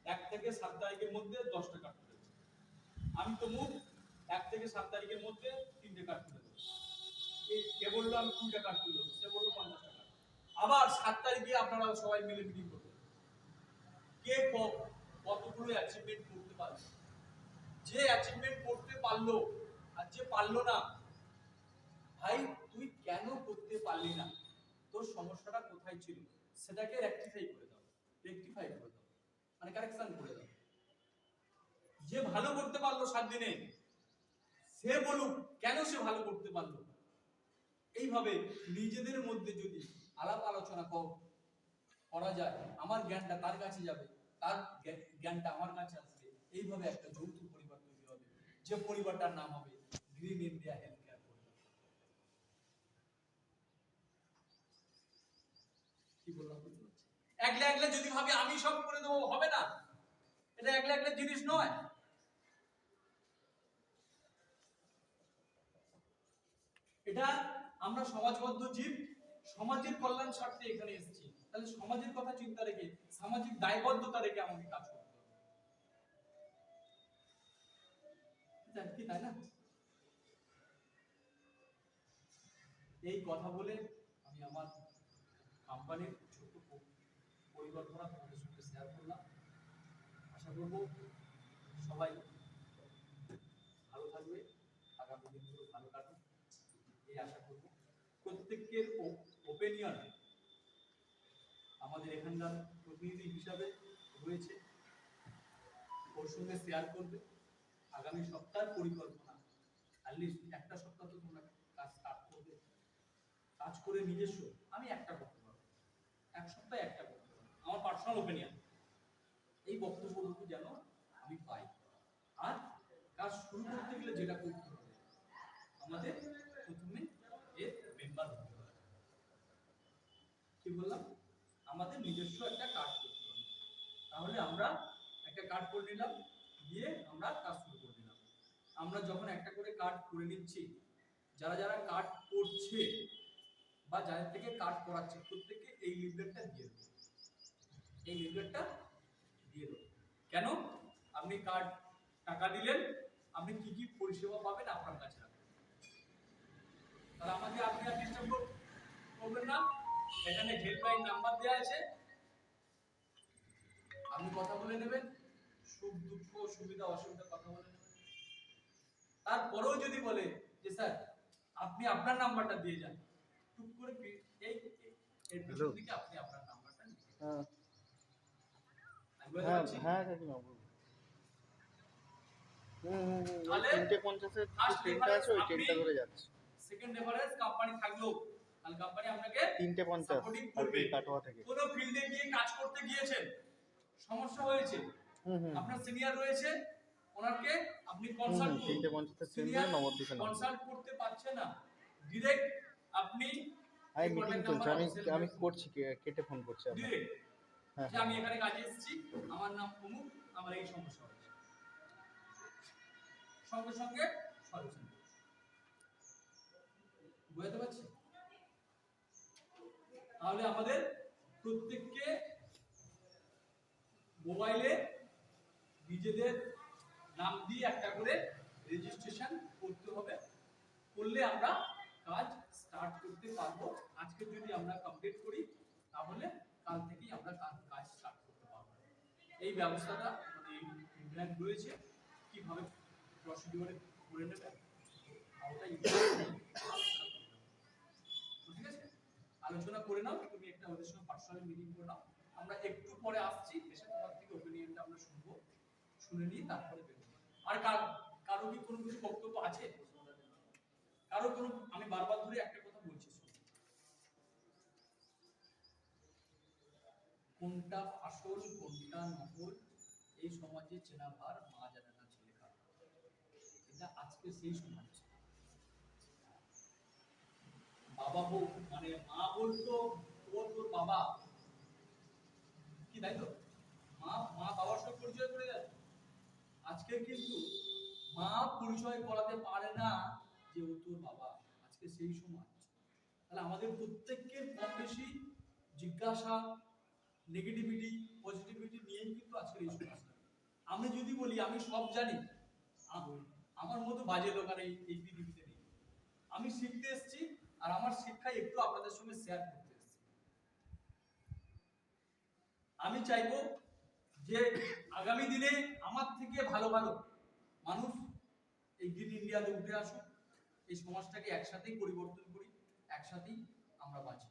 1 থেকে 7 তারিখের মধ্যে 10টা কার্ড তুলে দেবো, আমি তমুক 1 থেকে 7 তারিখের মধ্যে 3টে কার্ড তুলে দেবো, কে বললো আমি 2টা কার্ড তুলে দেবো, সে বললো 50 টাকা। আবার 7 তারিখে আপনারা সবাই মিলে মিটিং করবেন, কে কতগুলো অ্যাচিভমেন্ট করতে পারবে, যে অ্যাচিভমেন্ট করতে পারলো আর যে পারলো না, ভাই তুই কেন করতে পারলি না, তোর সমস্যাটা কোথায় ছিল সেটাকে রেকটিফাই করে দাও, মানে কারেকশন করে দাও। যে ভালো করতে পারলো 7 দিনে সে বলুক কেন সে ভালো করতে পারলো। এইভাবে নিজেদের মধ্যে যদি আলাপ আলোচনা করা যায়, আমার জ্ঞানটা তার কাছে যাবে, তার জ্ঞানটা আমার কাছে আসবে, এইভাবে একটা যৌথ পরিবার তৈরি হবে, যে পরিবারটার নাম হবে গ্রিন ইন্ডিয়া হেলথ কেয়ার পরিবার। কি বললাম বুঝতে পারছি? একলা একলা যদি ভাবে আমি সব করে দেবো, হবে না, এটা একলা একলা জিনিস নয়। এটা আমরা সমাজবদ্ধ জীব, সমাজের কল্যাণ স্বার্থে এখানে এসেছি, তাহলে সমাজের কথা চিন্তা রেখে সামাজিক দায়বদ্ধতা রেখে আমাকে কাজ করতে হবে, কি তাই না? এই কথা বলে আমি আমার কোম্পানির ছোট পরিকল্পনা তোমাদের সঙ্গে শেয়ার করলাম। আশা করব সবাই ভালো থাকবে, আগামী দিনগুলো ভালো কাটুক এই আশা করব। প্রত্যেকের ওপিনিয়ন আমাদের এখানকার প্রতিনিধি হিসাবে রয়েছে, ওর সঙ্গে শেয়ার করবে। আগামী সপ্তাহের পরিকল্পনা অ্যাটলিস্ট একটা সপ্তাহ তো তোমরা কাজ স্টার্ট করবে, কাজ করে নিজস্ব আমি একটা করতে পারবো, 1 সপ্তাহে একটা করতে পারবো, আমার পার্সোনাল ওপিনিয়ন। এই বক্তব্যটুকু যেন আমি পাই। আর কাজ শুরু করতে গেলে যেটা করতে হবে, আমাদের প্রথমে এর মেম্বার হতে হবে। কি বললাম? আমাদের নিজস্ব একটা কার্ড করতে হবে, তাহলে আমরা একটা কার্ড করে নিলাম, দিয়ে আমরা কাজ শুরু করে দিলাম। আমরা যখন একটা করে কার্ড করে নিচ্ছি, যারা যারা কার্ড করছে বা যাদের থেকে কার্ড করাচ্ছে প্রত্যেককে এই লিফলেটটা দিয়ে দেবো, এই লিফলেটটা দিয়ে দেবো। কেন? আপনি কার্ড টাকা দিলেন, আপনি কি কি পরিষেবা পাবেন আপনার কাছে রাখবেন। তাহলে আমাকে আপনি আর ডিস্টার্ব করবেন না। এখানে হেল্পলাইন নাম্বার দেওয়া আছে, আপনি কথা বলে নেবেন, সুখ দুঃখ সুবিধা অসুবিধা কথা বলে নেবেন। তারপরেও যদি বলে যে স্যার আপনি আপনার নাম্বারটা দিয়ে যান, টুক করে এই এর পিছন দিকে আপনি আপনার নাম্বারটা নিয়ে হ্যাঁ আমি বলতে হ্যাঁ পারছি? হ্যাঁ কাকিমা বলুন। তাহলে 3:50 first ট্রেনটা আছে, ওই reference ট্রেনটা আপনি- ধরে যাচ্ছে। সেকেন্ড রেফারেন্স কোম্পানি থাকলো, তাহলে কোম্পানি আপনাকে 3:50 সাপোর্টিং আর করবে। এই কাটোয়া থেকে। কোনো ফিল্ডে গিয়ে কাজ করতে গিয়েছেন, সমস্যা হয়েছে, আপনার সিনিয়র রয়েছে, ওনাকে আপনি কনসাল্ট করুন। 3:50 ট্রেন সিনিয়র ধরে নবদ্বীপে নামবো। কনসাল্ট করতে পারছে না, ডিরেক্ট আপনি আমি এই মিটিং contact চলছে, number আমি official আমি message- করছি, কেটে ফোন করছি আপনাকে। ডিরেক্ট হ্যাঁ যে আমি এখানে কাজে এসেছি, আমার নাম অমুক, আমার এই সমস্যা হচ্ছে, সঙ্গে সঙ্গে সলিউশন বুঝতে পারছি। তাহলে আমাদের প্রত্যেককে মোবাইলে নিজেদের নাম দিয়ে একটা করে রেজিস্ট্রেশন করতে হবে, করলে আমরা কাজ স্টার্ট করতে পারবো। আজকে যদি আমরা কমপ্লিট করি তাহলে কাল থেকেই আমরা কাজ স্টার্ট করতে পারবো। এই ব্যবস্থাটা মানে ইমপ্ল্যান্ট রয়েছে, কিভাবে প্রসিডিউরে করে নেবে ওটা ঠিক আছে, আলোচনা করে নাও। তুমি একটা ওদের সঙ্গে পার্সোনালি মিটিং করে নাও, আমরা একটু পরে আসছি, এসে তোমার থেকে ওপিনিয়নটা আমরা শুনবো, শুনে নিয়ে তারপরে বেরোবো। আর কারো কি কোনো কিছু বক্তব্য আছে? কারো কোনো, আমি বারবার ধরে একটা কথা বলছি, কোনটা আসল কোনটা নকল এই সমাজে চেনা ভার মা জানে না ছেলে কার। এটা আজকে সেই সমাজ। বাবা বউ মানে মা বলতো তোর বাবা, কি তাই তো? মা বাবার সঙ্গে পরিচয় করে যায়। আজকে কিন্তু মা পরিচয় করাতে পারে না যে ও তোর বাবা। আজকে সেই সমাজ। তাহলে আমাদের প্রত্যেককে কম বেশি জিজ্ঞাসা, নেগেটিভিটি পজিটিভিটি নিয়েই কিন্তু আজকের এই সমাজটা। আমি যদি বলি আমি সব জানি, আমার মতো বাজে লোক আর এই পৃথিবীতে নেই। আমি শিখতে এসেছি, আর আমার শিক্ষাই একটু আপনাদের সঙ্গে শেয়ার করতে এসেছি। আমি চাইবো যে আগামী দিনে আমার থেকে ভালো ভালো মানুষ এই গ্রিন ইন্ডিয়াতে উঠে আসুক, এই সমাজটাকে একসাথেই পরিবর্তন করি, একসাথেই আমরা বাঁচি।